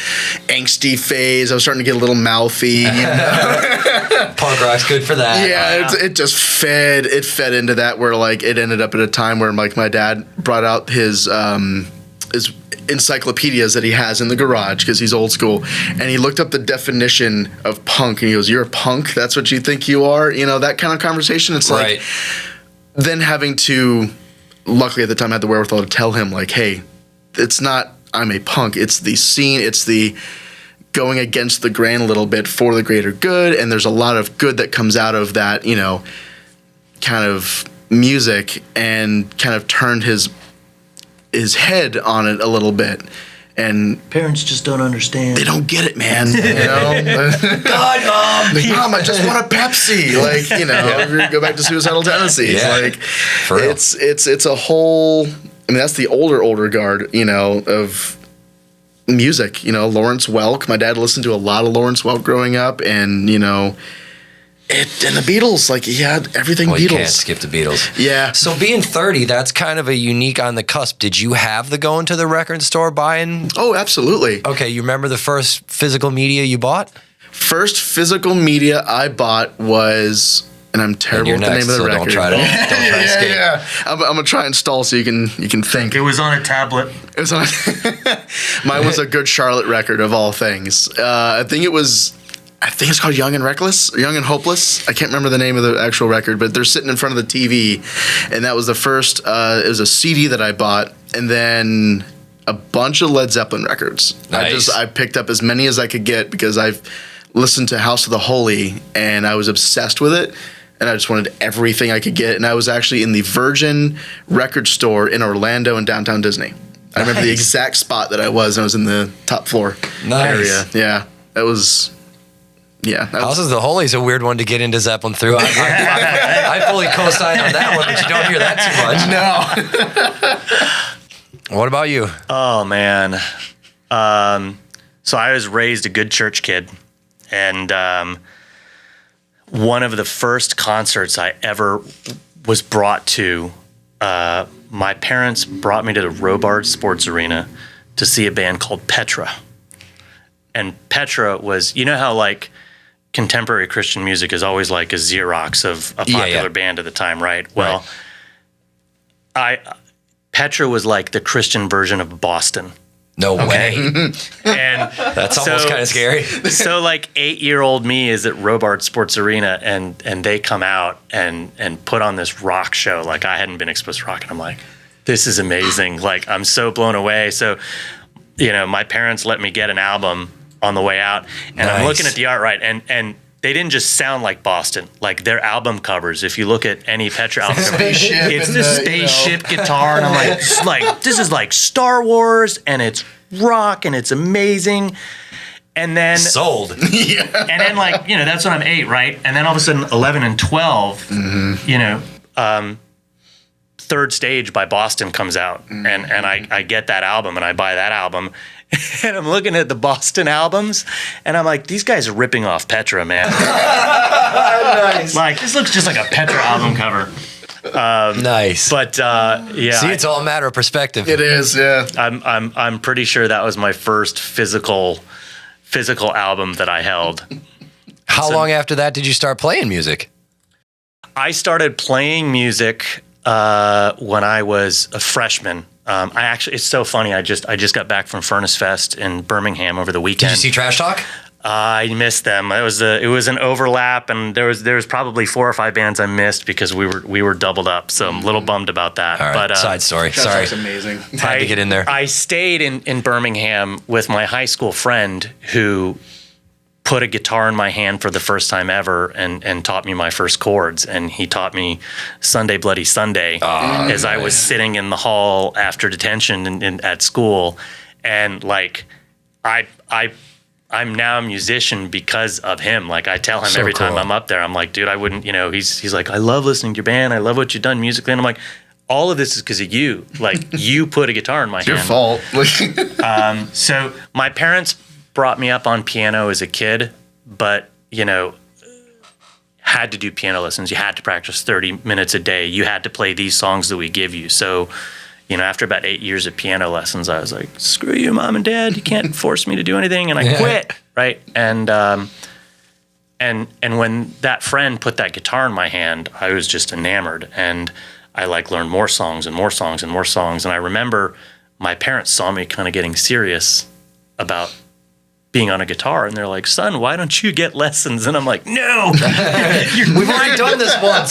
angsty phase. I was starting to get a little mouthy. Punk rock's good for that. Yeah, it just fed into that where like it ended up at a time where like my dad brought out his encyclopedias that he has in the garage because he's old school, and he looked up the definition of punk and he goes, "You're a punk? That's what you think you are?" That kind of conversation. It's right. Like then having to, luckily at the time I had the wherewithal to tell him like, hey, it's not I'm a punk, it's the scene, it's the going against the grain a little bit for the greater good, and there's a lot of good that comes out of that, kind of music, and kind of turned his head on it a little bit. And parents just don't understand. They don't get it, man. God, Mom. Like, Mom, I just want a Pepsi. Like, go back to suicidal tendencies. Yeah. Like, for real. it's a whole. That's the older guard, of music. Lawrence Welk. My dad listened to a lot of Lawrence Welk growing up, and and the Beatles, like he had everything Beatles. You can't skip the Beatles. Yeah. So being 30, that's kind of a unique on the cusp. Did you have the going to the record store buying? Oh, absolutely. Okay, you remember the first physical media you bought? First physical media I bought was, and I'm terrible You're with the next, name of the so record. don't try to escape. Yeah. I'm gonna try and stall so you can think. It was on a tablet. It was on. Mine was a Good Charlotte record of all things. I think it's called Young and Reckless, or Young and Hopeless. I can't remember the name of the actual record, but they're sitting in front of the TV, and that was the first. It was a CD that I bought, and then a bunch of Led Zeppelin records. Nice. I picked up as many as I could get because I've listened to House of the Holy, and I was obsessed with it. And I just wanted everything I could get. And I was actually in the Virgin record store in Orlando in downtown Disney. I remember the exact spot that I was. I was in the top floor area. Yeah, that was. Yeah. House of the Holy is a weird one to get into Zeppelin through. I fully co-sign on that one, but you don't hear that too much. No. What about you? Oh, man. So I was raised a good church kid. And one of the first concerts I ever was brought to, my parents brought me to the Robart Sports Arena to see a band called Petra. And Petra was, you know how like contemporary Christian music is always like a Xerox of a popular band at the time, right? Well, Petra was like the Christian version of Boston. No way. And That's almost kind of scary. So like 8-year-old me is at Robart Sports Arena and they come out and put on this rock show. Like I hadn't been exposed to rock, and I'm like, this is amazing. Like I'm so blown away. So, you know, my parents let me get an album on the way out, and I'm looking at the art, right, and they didn't just sound like Boston. Like their album covers, if you look at any Petra album cover, it's the spaceship guitar, and I'm like, this is like Star Wars, and it's rock, and it's amazing. And then sold. And then like, you know, that's when I'm 8, right? And then all of a sudden 11 and 12, you know, Third Stage by Boston comes out, and I get that album, and I buy that album. And I'm looking at the Boston albums, and I'm like, these guys are ripping off Petra, man. Nice. Like, this looks just like a Petra album cover. Nice. But yeah, see, it's all a matter of perspective. It is, yeah. I'm pretty sure that was my first physical album that I held. How long after that did you start playing music? I started playing music when I was a freshman. It's so funny. I just got back from Furnace Fest in Birmingham over the weekend. Did you see Trash Talk? I missed them. It was an overlap, and there was probably 4 or 5 bands I missed because we were doubled up. So I'm a little bummed about that. All right, but side story. Trash Sorry, Talk's amazing. had to get in there. I stayed in Birmingham with my high school friend who put a guitar in my hand for the first time ever and taught me my first chords. And he taught me Sunday Bloody Sunday as I was sitting in the hall after detention at school. And like, I'm now a musician because of him. Like I tell him So every time cool. I'm up there, I'm like, dude, I wouldn't, you know, he's like, I love listening to your band. I love what you've done musically. And I'm like, all of this is because of you. Like you put a guitar in my hand. Your fault. So my parents brought me up on piano as a kid, but, you know, had to do piano lessons. You had to practice 30 minutes a day. You had to play these songs that we give you. So, you know, after about 8 years of piano lessons, I was like, screw you, Mom and Dad. You can't force me to do anything. And I quit, right? And when that friend put that guitar in my hand, I was just enamored. And I like learned more songs and more songs and more songs. And I remember my parents saw me kind of getting serious about being on a guitar, and they're like, son, why don't you get lessons? And I'm like, no. We've already done this once.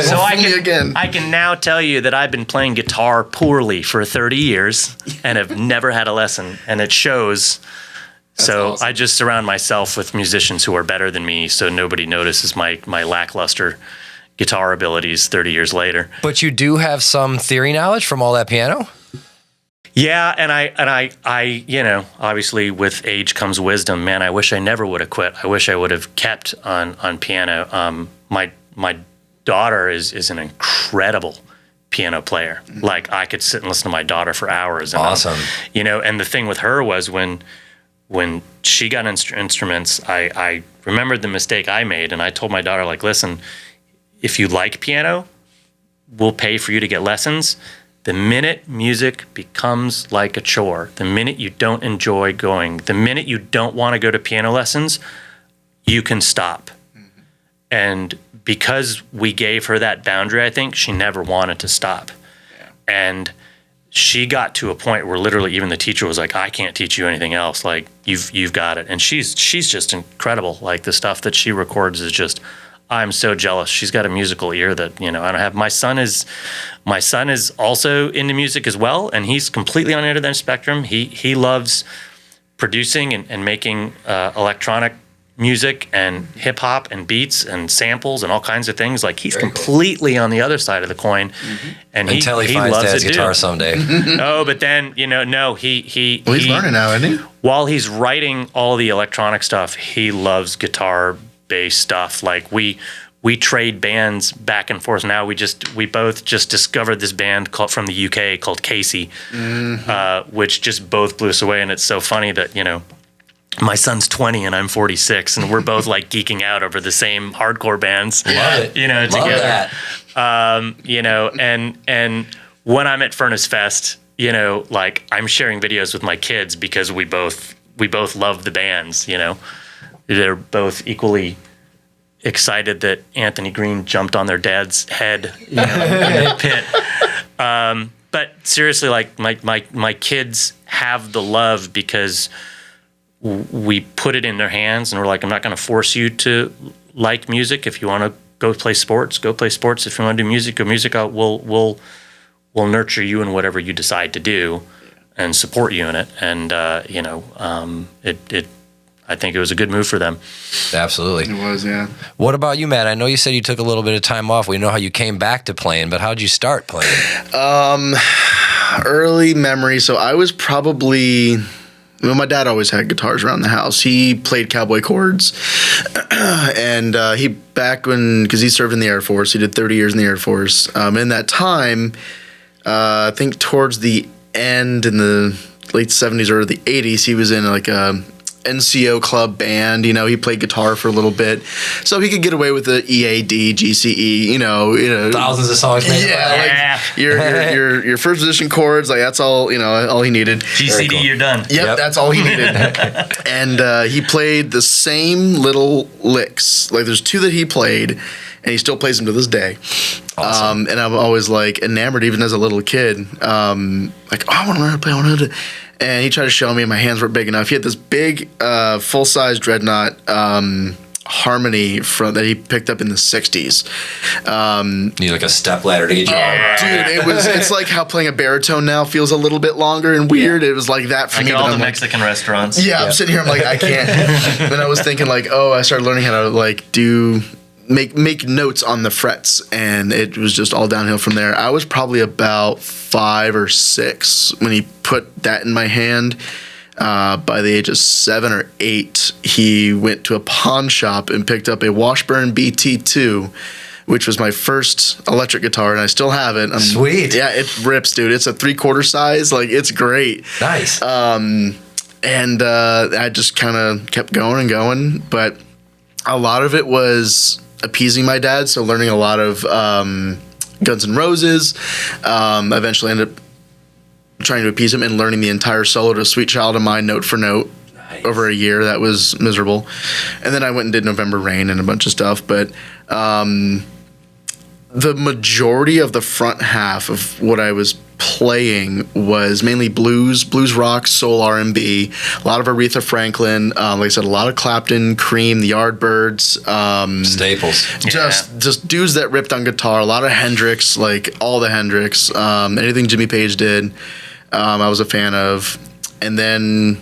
So again. I can now tell you that I've been playing guitar poorly for 30 years and have never had a lesson, and it shows. So awesome. I just surround myself with musicians who are better than me, so nobody notices my lackluster guitar abilities 30 years later. But you do have some theory knowledge from all that piano? Yeah, and I, you know, obviously with age comes wisdom. Man, I wish I never would have quit. I wish I would have kept on piano. My daughter is an incredible piano player. Like I could sit and listen to my daughter for hours. And Awesome. You know, and the thing with her was when she got instruments, I remembered the mistake I made, and I told my daughter, like, listen, if you like piano, we'll pay for you to get lessons. The minute music becomes like a chore, the minute you don't enjoy going, the minute you don't want to go to piano lessons, you can stop. And because we gave her that boundary, I think she never wanted to stop. Yeah. And she got to a point where literally even the teacher was like, I can't teach you anything else. Like, you've got it. And she's just incredible. Like, the stuff that she records is just, I'm so jealous. She's got a musical ear that, I don't have. My son is also into music as well, and he's completely on the other end of the spectrum. He loves producing and making electronic music and hip hop and beats and samples and all kinds of things. Like, he's completely on the other side of the coin, and until he finds Dad's guitar someday. Oh, but then no, he's learning now, isn't he? While he's writing all the electronic stuff, he loves guitar-based stuff. Like, we trade bands back and forth. Now we both just discovered this band from the UK called KTHE, which just both blew us away. And it's so funny that my son's 20 and I'm 46, and we're both like geeking out over the same hardcore bands. Love it. Together. Love that. And when I'm at Furnace Fest, like, I'm sharing videos with my kids because we both love the bands. They're both equally excited that Anthony Green jumped on their dad's head in the pit. But seriously, like, my kids have the love because we put it in their hands, and we're like, I'm not going to force you to like music. If you want to go play sports, go play sports. If you want to do music, go music. We'll nurture you in whatever you decide to do and support you in it. And, I think it was a good move for them. Absolutely. It was, yeah. What about you, Matt? I know you said you took a little bit of time off. We know how you came back to playing, but how'd you start playing? Early memory. So I was probably... my dad always had guitars around the house. He played cowboy chords, and because he served in the Air Force, he did 30 years in the Air Force. In that time, I think towards the end in the late 70s or the 80s, he was in like a NCO club band. He played guitar for a little bit, so he could get away with the EAD, GCE. Thousands of songs. Yeah, like your first position chords. Like, that's all. All he needed. GCD, cool. You're done. Yep, that's all he needed. And he played the same little licks. Like, there's two that he played, and he still plays them to this day. Awesome. And I'm always like enamored, even as a little kid. Like, I want to learn how to play. I want to. And he tried to show me, and my hands weren't big enough. He had this big, full-size Dreadnought harmony that he picked up in the 60s. Need like a step ladder to get you on. Dude, it's like how playing a baritone now feels a little bit longer and weird. Yeah. It was like that for me. Like all the Mexican restaurants. Yeah, I'm sitting here, I'm like, I can't. Then I was thinking like, I started learning how to like make notes on the frets, and it was just all downhill from there. I was probably about 5 or 6 when he put that in my hand. By the age of 7 or 8, he went to a pawn shop and picked up a Washburn BT2, which was my first electric guitar, and I still have it. Sweet. Yeah, it rips, dude. It's a 3/4 size. Like, it's great. Nice. And I just kind of kept going and going, but a lot of it was appeasing my dad, so learning a lot of Guns N' Roses. Eventually ended up trying to appease him and learning the entire solo to Sweet Child of Mine note for note. Nice. Over a year. That was miserable. And then I went and did November Rain and a bunch of stuff, but the majority of the front half of what I was playing was mainly blues rock, soul R&B, a lot of Aretha Franklin, like I said, a lot of Clapton, Cream, the Yardbirds, staples. Just dudes that ripped on guitar, a lot of Hendrix, like all the Hendrix, anything Jimmy Page did, I was a fan of. And then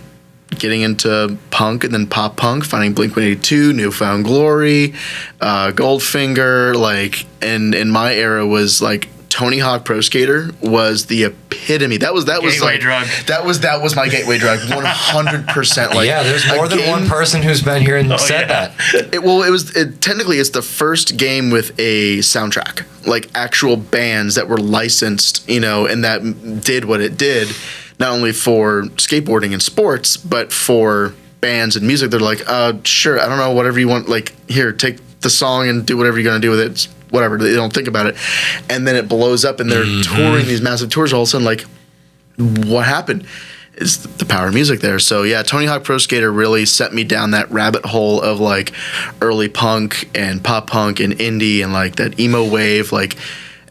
getting into punk and then pop punk, finding Blink-182, Newfound Glory, Goldfinger, like, and in my era was like Tony Hawk Pro Skater was the epitome. That was gateway like drug. That was my gateway drug. 100%. Like, yeah, there's more than one person who's been here and said that. Technically it's the first game with a soundtrack, like actual bands that were licensed, and that did what it did, not only for skateboarding and sports, but for bands and music. They're like, sure, I don't know, whatever you want. Like, here, take the song and do whatever you're gonna do with it. It's whatever, they don't think about it, and then it blows up, and they're touring these massive tours. All of a sudden, like, what happened? is the power of music there. So yeah, Tony Hawk Pro Skater really set me down that rabbit hole of like early punk and pop punk and indie and like that emo wave, like,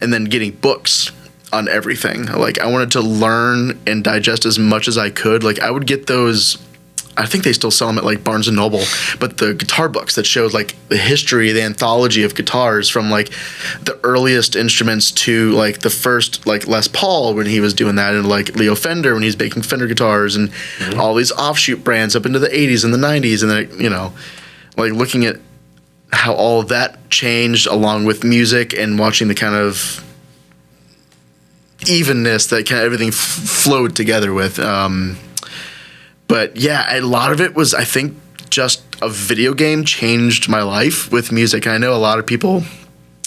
and then getting books on everything. Like I wanted to learn and digest as much as I could. Like I would get those, I think they still sell them at like Barnes and Noble, but the guitar books that showed like the history, the anthology of guitars from like the earliest instruments to like the first like Les Paul when he was doing that, and like Leo Fender when he's making Fender guitars, and all these offshoot brands up into the 80s and the 90s, and then, you know, like looking at how all of that changed along with music and watching the kind of evenness that kind of everything flowed together with. But yeah, a lot of it was, I think, just a video game changed my life with music. And I know a lot of people,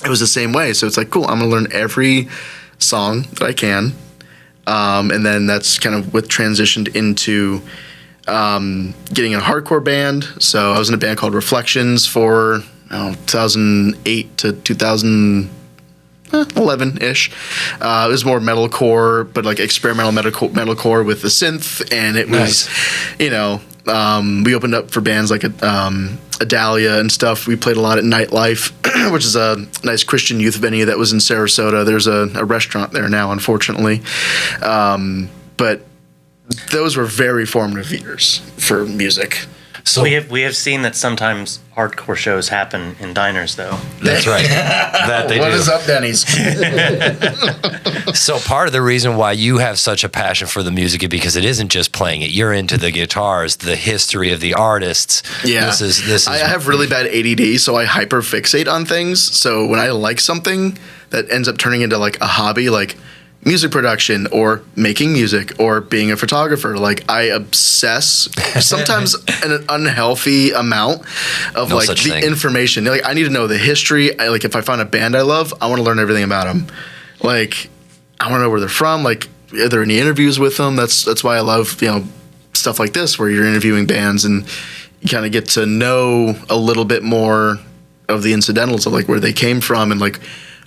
it was the same way. So it's like, cool, I'm going to learn every song that I can. And then that's kind of what transitioned into getting in a hardcore band. So I was in a band called Reflections for 2008 to 2011-ish. It was more metalcore, but like experimental metalcore with the synth, and it was, you know, we opened up for bands like Adalia and stuff. We played a lot at Nightlife, which is a nice Christian youth venue that was in Sarasota. There's a restaurant there now, unfortunately. But those were very formative years for music. So we have seen that sometimes hardcore shows happen in diners, though. That's right. That they What do. is up, Denny's? So part of the reason why you have such a passion for the music is because it isn't just playing it. You're into the guitars, the history of the artists. Yeah. This is. I have really bad ADD, so I hyperfixate on things. So when I like something that ends up turning into like a hobby, like music production or making music or being a photographer, like I obsess sometimes an unhealthy amount of like the information. Like I need to know the history. Like if I find a band I love, I want to learn everything about them. Like I want to know where they're from. Like are there any interviews with them? That's why I love, you know, stuff like this where you're interviewing bands and you kind of get to know a little bit more of the incidentals of like where they came from and like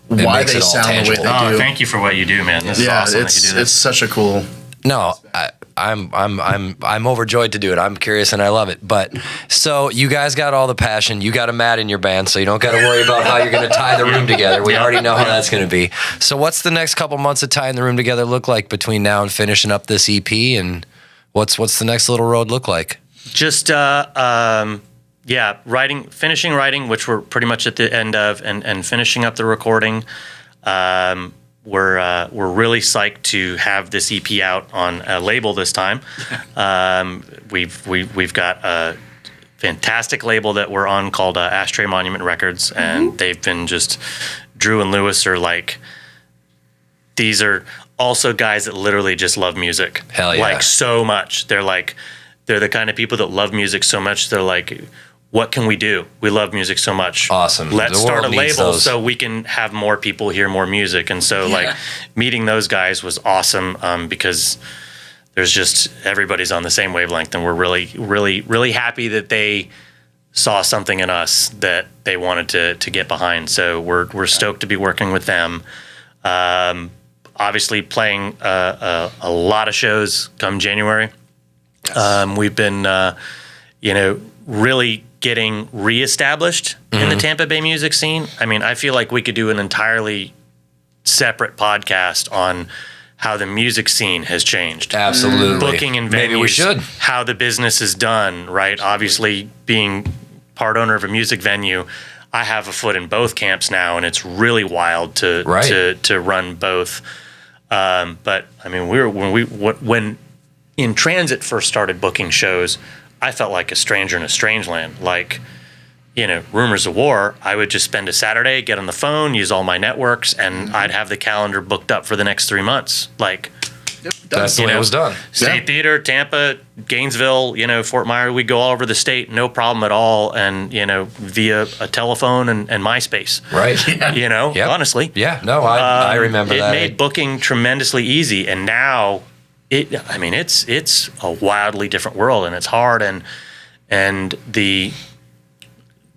why they sound tangible. The way they do. Thank you for what you do, man. This is awesome that you do this. It's such a cool. No, I'm overjoyed to do it. I'm curious and I love it. But so you guys got all the passion. You got a Matt in your band, so you don't got to worry about how you're going to tie the room together. We already know how that's going to be. So what's the next couple months of tying the room together look like between now and finishing up this EP? And what's the next little road look like? Just finishing writing, which we're pretty much at the end of, and finishing up the recording. We're really psyched to have this EP out on a label this time. We've got a fantastic label that we're on called Ashtray Monument Records, and they've been just Drew and Lewis are like, these are also guys that literally just love music. Hell yeah. Like so much. They're the kind of people that love music so much. They're like, what can we do? We love music so much. Awesome. Let's start a label so we can have more people hear more music. And so like meeting those guys was awesome because there's just everybody's on the same wavelength, and we're really, really, really happy that they saw something in us that they wanted to get behind. So we're stoked to be working with them. Obviously playing a lot of shows come January. We've been, really getting reestablished in the Tampa Bay music scene. I mean, I feel like we could do an entirely separate podcast on how the music scene has changed. Absolutely. Booking and venues. Maybe we should. How the business is done, right? Obviously, being part owner of a music venue, I have a foot in both camps now, and it's really wild to run both. But I mean, when In Transit first started booking shows, I felt like a stranger in a strange land. Like, rumors of war, I would just spend a Saturday, get on the phone, use all my networks, and I'd have the calendar booked up for the next 3 months. Like, that's the way it was done. State Theater, Tampa, Gainesville, Fort Myers, we'd go all over the state, no problem at all, and, via a telephone and MySpace. Right. Honestly. Yeah, no, I remember that. It made booking tremendously easy, and now it's a wildly different world, and it's hard, and the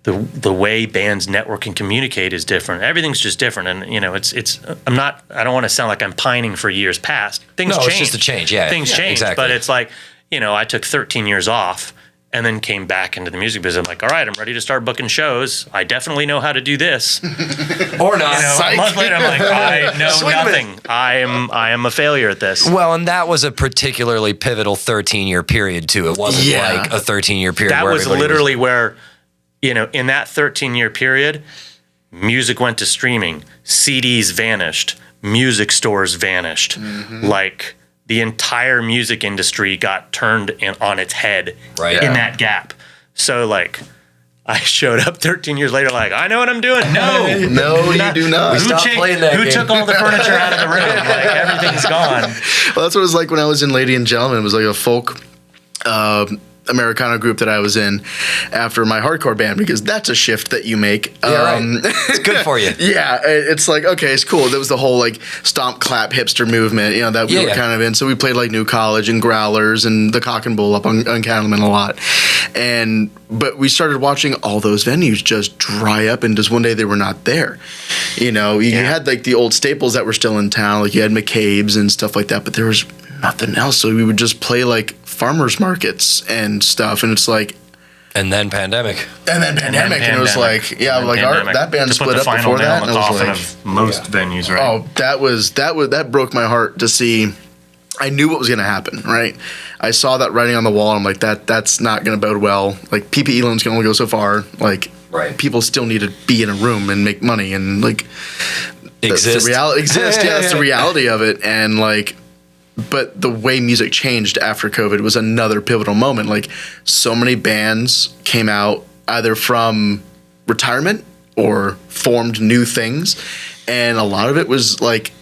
the way bands network and communicate is different. Everything's just different, and it's. I don't want to sound like I'm pining for years past. Things change. It's just a change. Yeah, things change. Exactly. But it's like, I took 13 years off and then came back into the music business. I'm like, all right, I'm ready to start booking shows. I definitely know how to do this. Or not. A month later, I'm like, I know nothing. I am a failure at this. Well, and that was a particularly pivotal 13-year period too. It wasn't like a 13-year period. That where was literally where, in that 13-year period, music went to streaming, CDs vanished, music stores vanished. Like, the entire music industry got turned on its head in that gap. So, like, I showed up 13 years later like, I know what I'm doing. No, you do not. Who took all the furniture out of the room? Like, everything's gone. Well, that's what it was like when I was in Lady and Gentlemen. It was like a folk Americana group that I was in after my hardcore band, because that's a shift that you make. Right. It's good for you. Yeah, it's like, okay, it's cool. That was the whole like stomp clap hipster movement, that we were kind of in. So we played like New College and Growlers and the Cock and Bull up on Cattleman a lot. But we started watching all those venues just dry up, and just one day they were not there. You had like the old staples that were still in town, like you had McCabe's and stuff like that, but there was nothing else. So we would just play like farmers markets and stuff, and it's like, and then pandemic, and it was like, that band split up before that, and it was like of most venues, right? Oh, that broke my heart to see. I knew what was going to happen, right? I saw that writing on the wall. I'm like, that's not going to bode well. Like, P.P. Elam's can only go so far. Like, people still need to be in a room and make money and like exist. Yeah, that's the reality of it, and like. But the way music changed after COVID was another pivotal moment. Like, so many bands came out either from retirement or formed new things, and a lot of it was like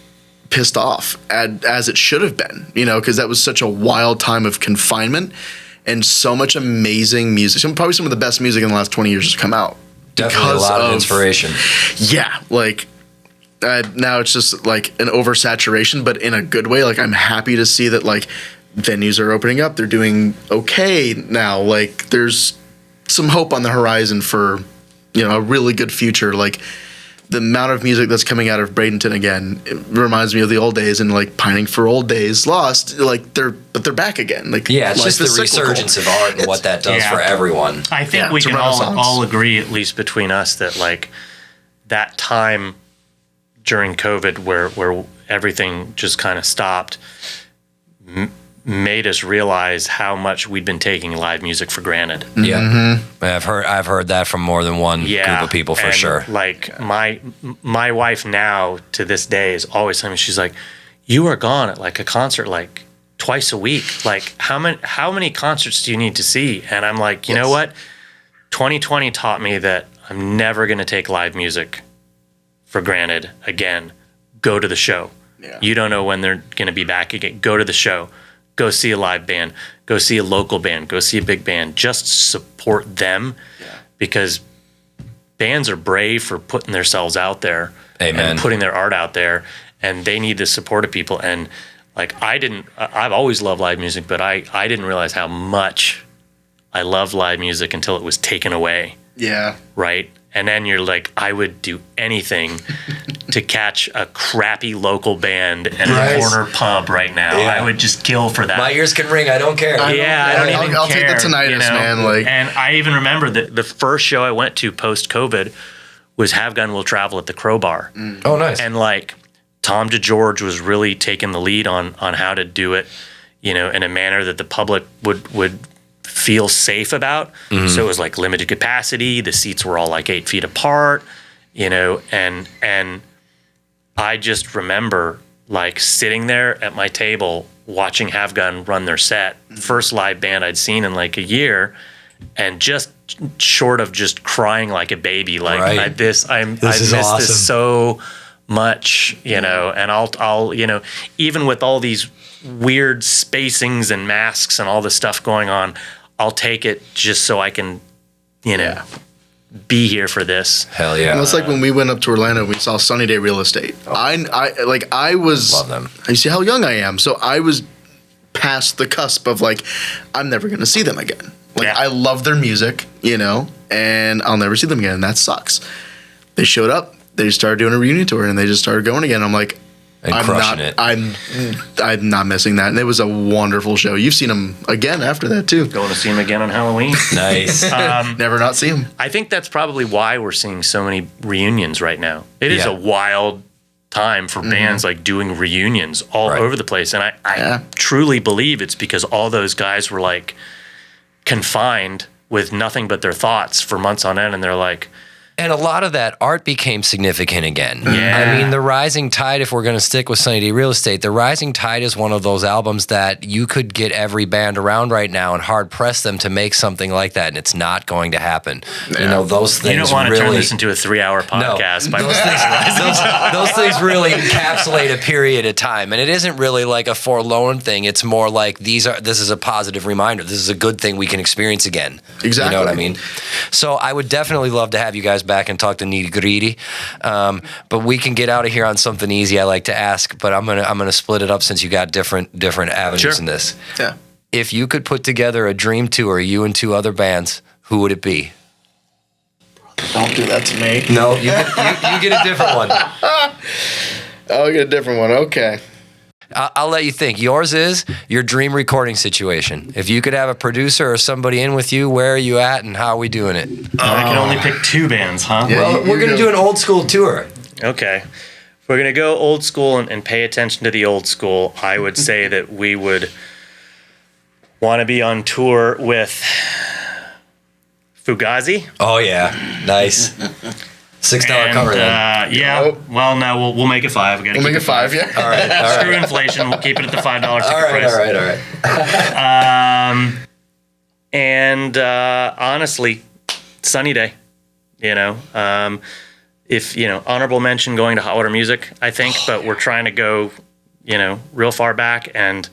pissed off as it should have been, because that was such a wild time of confinement, and so much amazing music. Probably some of the best music in the last 20 years has come out. Definitely a lot of inspiration. Yeah, like. Now it's just like an oversaturation, but in a good way. Like, I'm happy to see that like venues are opening up. They're doing okay now. Like, there's some hope on the horizon for, a really good future. Like, the amount of music that's coming out of Bradenton again, it reminds me of the old days, and like pining for old days lost. Like, they're back again. Like, it's just the resurgence of art and what that does for everyone. I think we can all agree, at least between us, that like that time during COVID, where everything just kind of stopped, made us realize how much we'd been taking live music for granted. Yeah, I've heard that from more than one group of people for sure. Like my wife now to this day is always telling me, she's like, "You are gone at like a concert like twice a week. Like, how many concerts do you need to see?" And I'm like, you know what? 2020 taught me that I'm never going to take live music for granted again. Go to the show. Yeah. You don't know when they're going to be back again. Go to the show. Go see a live band. Go see a local band. Go see a big band. Just support them, because bands are brave for putting themselves out there and putting their art out there, and they need the support of people. And like, I've always loved live music, but I didn't realize how much I loved live music until it was taken away. Yeah. Right? And then you're like, I would do anything to catch a crappy local band at a corner pub right now. Yeah. I would just kill for that. My ears can ring. I don't care. I don't even care. I'll take the tinnitus, man. Like, and I even remember that the first show I went to post-COVID was Have Gun Will Travel at the Crowbar. Oh, nice. And like, Tom DeGeorge was really taking the lead on how to do it, in a manner that the public would feel safe about. So it was like limited capacity. The seats were all like 8 feet apart, and I just remember like sitting there at my table watching Have Gun run their set, first live band I'd seen in like a year, and just short of just crying like a baby, like I miss this so much, and I'll even with all these weird spacings and masks and all this stuff going on, I'll take it just so I can, be here for this. Hell yeah. And it's like when we went up to Orlando, we saw Sunny Day Real Estate. I was, love them. You see how young I am. So I was past the cusp of like, I'm never going to see them again. Like, I love their music, and I'll never see them again. And that sucks. They showed up. They started doing a reunion tour, and they just started going again. I'm like, I'm not missing that. And it was a wonderful show. You've seen them again after that too. Going to see them again on Halloween. Nice. Never not see them. I think that's probably why we're seeing so many reunions right now. It is a wild time for bands like doing reunions all over the place. And I truly believe it's because all those guys were like confined with nothing but their thoughts for months on end. And they're like, and a lot of that art became significant again. Yeah. I mean, The Rising Tide, if we're going to stick with Sunny Day Real Estate, The Rising Tide is one of those albums that you could get every band around right now and hard press them to make something like that, and it's not going to happen. Yeah. You know, those things. You don't want to turn this into a 3-hour podcast. No, those things really encapsulate a period of time, and it isn't really like a forlorn thing. It's more like this is a positive reminder. This is a good thing we can experience again. Exactly. You know what I mean? So I would definitely love to have you guys back and talk the nitty-gritty, but we can get out of here on something easy. I like to ask, but I'm gonna split it up since you got different avenues in this. Yeah. If you could put together a dream tour, you and 2 other bands, who would it be? Don't do that to me. No, you get a different one. I'll get a different one. Okay. I'll let you think. Yours is your dream recording situation. If you could have a producer or somebody in with you, where are you at and how are we doing it? I can only pick 2 bands, huh? Yeah, well, we're going to do an old school tour. Okay. If we're going to go old school and pay attention to the old school, I would say that we would want to be on tour with Fugazi. Oh, yeah. Nice. $6 cover then. Yeah. Nope. Well, no, we'll make it 5. We'll make it 5, yeah. All right. Screw inflation. We'll keep it at the $5 ticket price. All right. And honestly, sunny day. You know, if honorable mention going to Hot Water Music, I think, but we're trying to go, real far back, and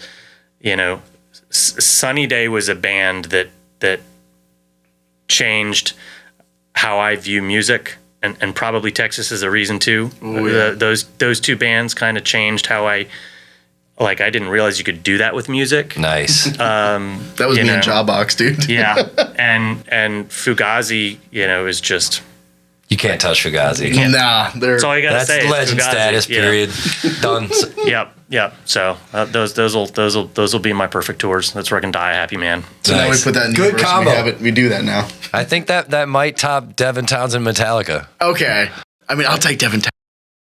Sunny Day was a band that how I view music. And probably Texas is a reason too. Oh, yeah. Those 2 bands kind of changed how I didn't realize you could do that with music. Nice. That was me and Jawbox, dude. Yeah, and Fugazi, is just. You can't touch Fugazi. Nah, that's all you gotta say. That's legend Fugazi, status. Period. Done. Yep. So those will be my perfect tours. That's where I can die a happy man. So now we put that in Good combo. We do that now. I think that might top Devin Townsend Metallica. Okay. I mean, I'll take Devin Townsend.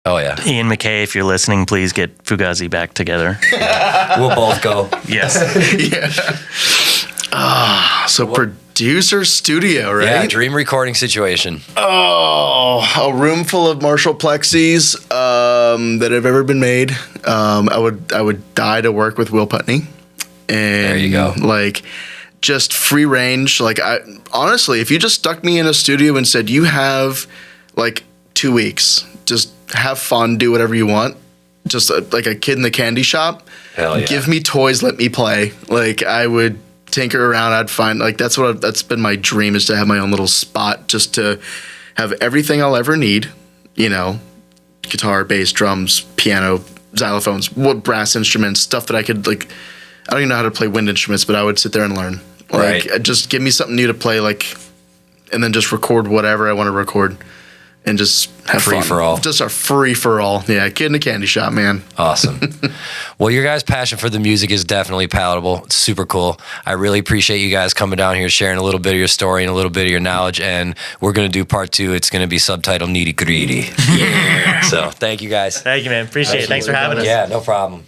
Oh, yeah. Ian McKay, if you're listening, please get Fugazi back together. We'll both go. Yes. Yeah. So producer studio, right? Yeah, dream recording situation. Oh, a room full of Marshall Plexis that have ever been made. I would die to work with Will Putney. And there you go. Like, just free range. Like, honestly, if you just stuck me in a studio and said, you have like 2 weeks, just have fun, do whatever you want. Just like a kid in the candy shop. Hell yeah. Give me toys, let me play. Like, I would tinker around. I'd find, like, that's been my dream, is to have my own little spot, just to have everything I'll ever need. Guitar, bass, drums, piano, xylophones, brass instruments, stuff that I could, like, I don't even know how to play wind instruments, but I would sit there and learn. Like, just give me something new to play, like, and then just record whatever I want to record, and just have free fun. For all. Just a free for all. Yeah, kid in a candy shop, man. Awesome. Well, your guys' passion for the music is definitely palatable. It's super cool. I really appreciate you guys coming down here, sharing a little bit of your story and a little bit of your knowledge. And we're going to do part 2. It's going to be subtitled Nitty Gritty. Yeah. So thank you guys. Thank you, man. Appreciate it. Thanks for having us. Yeah, no problem.